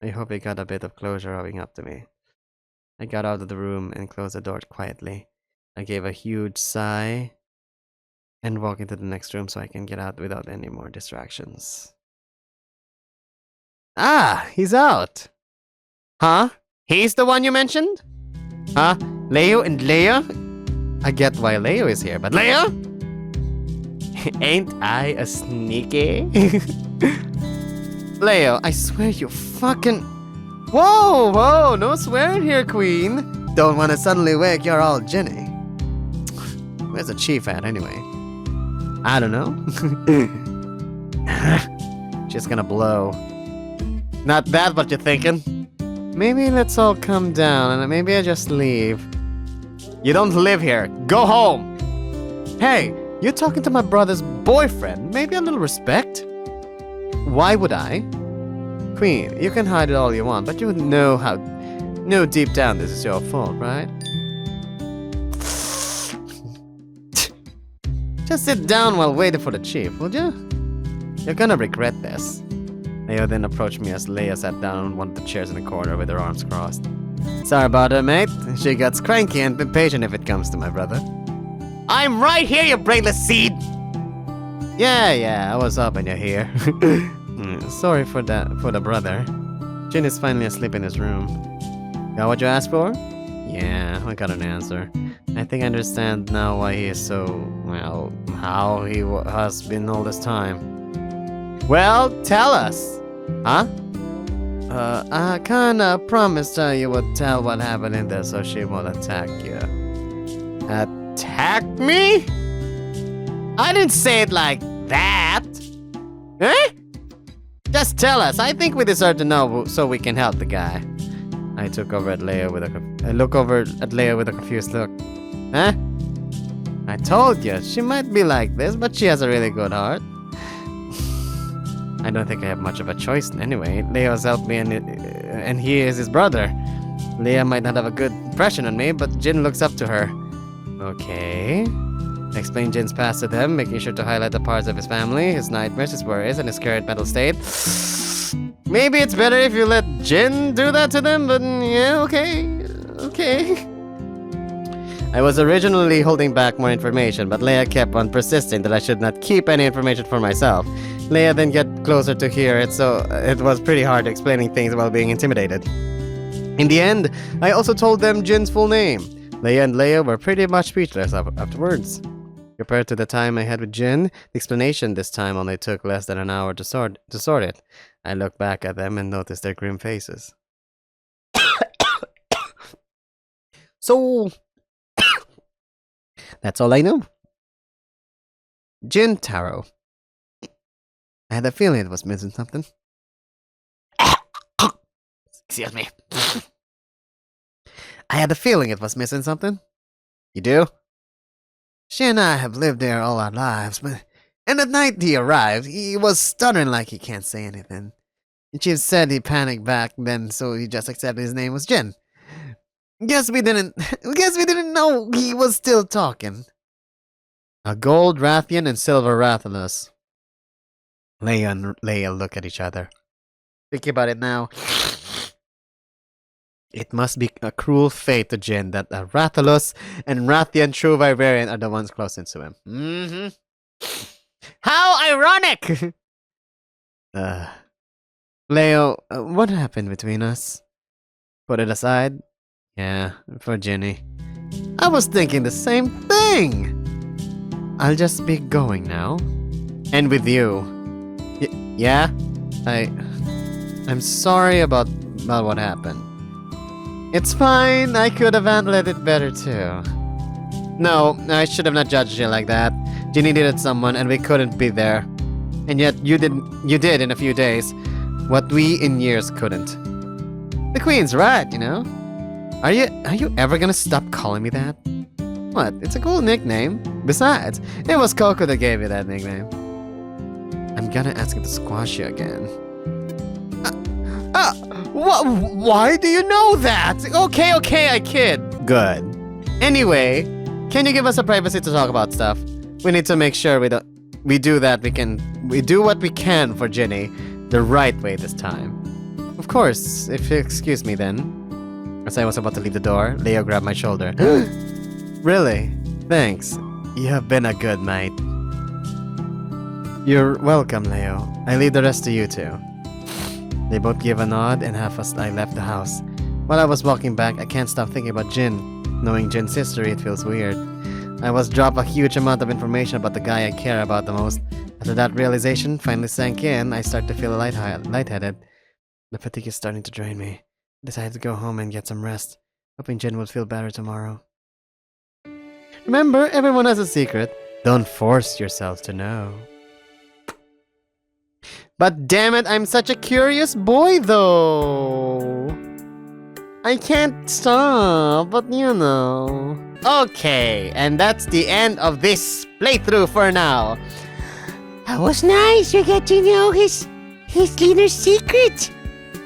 I hope he got a bit of closure owing up to me. I got out of the room and closed the door quietly. I gave a huge sigh and walked into the next room so I can get out without any more distractions. Ah, he's out! Huh? He's the one you mentioned? Huh? Leo and Leia? I get why Leo is here, but Leia? Ain't I a sneaky? Leo, I swear you fucking... Whoa, no swearing here, queen. Don't want to suddenly wake your old Jenny. Where's the chief at, anyway? I don't know. She's gonna blow. Not that what you're thinking. Maybe let's all come down and maybe I just leave. You don't live here. Go home. Hey, you're talking to my brother's boyfriend. Maybe a little respect? Why would I? Queen, you can hide it all you want, but you know deep down this is your fault, right? Just sit down while waiting for the chief, would you? You're gonna regret this. Leo then approached me as Leia sat down on one of the chairs in the corner with her arms crossed. Sorry about her, mate. She gets cranky and impatient if it comes to my brother. I'm right here, you brainless seed! Yeah, I was hoping you're here. Sorry for the brother. Jin is finally asleep in his room. Got what you asked for? Yeah, I got an answer. I think I understand now why he is so, well, how he has been all this time. Well, tell us. Huh? I kinda promised her you would tell what happened in there so she won't attack you. Attack me? I didn't say it like that. Eh? Just tell us. I think we deserve to know so we can help the guy. I look over at Leia with a confused look. Huh? I told you, she might be like this, but she has a really good heart. I don't think I have much of a choice anyway. Leo's helped me and he is his brother. Leia might not have a good impression on me, but Jin looks up to her. Okay. I explain Jin's past to them, making sure to highlight the parts of his family, his nightmares, his worries, and his current mental state. Maybe it's better if you let Jin do that to them, but yeah, okay. I was originally holding back more information, but Leia kept on persisting that I should not keep any information for myself. Leia then got closer to hear it, so it was pretty hard explaining things while being intimidated. In the end, I also told them Jin's full name. Leia and Leia were pretty much speechless afterwards. Compared to the time I had with Jin, the explanation this time only took less than an hour to sort it. I looked back at them and noticed their grim faces. So, that's all I know. Jin Taro. I had a feeling it was missing something. Excuse me. I had a feeling it was missing something. You do? She and I have lived there all our lives, and at night he arrived, he was stuttering like he can't say anything. And she said he panicked back then, so he just accepted his name was Jin. Guess we didn't know he was still talking. A gold Rathian and silver Rathalos. Leia and Leia look at each other. Thinking about it now, it must be a cruel fate to Jin that a Rathalos and Rathian true Vivarian are the ones closest to him. Mm-hmm. How ironic! Leo, what happened between us? Put it aside? Yeah, for Ginny. I was thinking the same thing! I'll just be going now. And with you. Yeah? I'm sorry about what happened. It's fine, I could have handled it better too. No, I should have not judged you like that. Ginny needed someone and we couldn't be there. And yet you did in a few days what we in years couldn't. The Queen's right, you know? Are you ever gonna stop calling me that? What? It's a cool nickname. Besides, it was Coco that gave you that nickname. I'm gonna ask him to squash you again. Why do you know that? Okay, I kid. Good. Anyway, can you give us a privacy to talk about stuff? We need to make sure we do what we can for Ginny the right way this time. Of course, if you excuse me then. As I was about to leave the door, Leo grabbed my shoulder. Really? Thanks. You have been a good mate. You're welcome, Leo. I leave the rest to you two. They both gave a nod, and half as I left the house. While I was walking back, I can't stop thinking about Jin. Knowing Jin's history, it feels weird. I was dropped a huge amount of information about the guy I care about the most. After that realization finally sank in, I start to feel lightheaded. The fatigue is starting to drain me. I decided to go home and get some rest, hoping Jin will feel better tomorrow. Remember, everyone has a secret. Don't force yourself to know. But damn it, I'm such a curious boy though. I can't stop, but you know. Okay, and that's the end of this playthrough for now. That was nice. You get to know his leader's secret,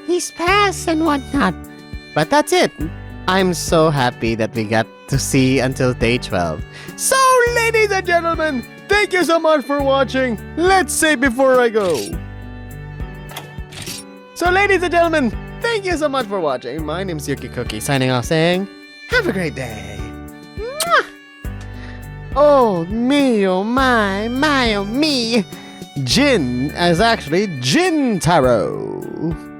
his past and whatnot. But that's it. I'm so happy that we got to see until day 12. So, ladies and gentlemen, thank you so much for watching. Let's say before I go. So, ladies and gentlemen, thank you so much for watching. My name's UkeKooki, signing off saying, have a great day. Mwah! Oh me, oh my, oh me. Jin is actually Jin Taro.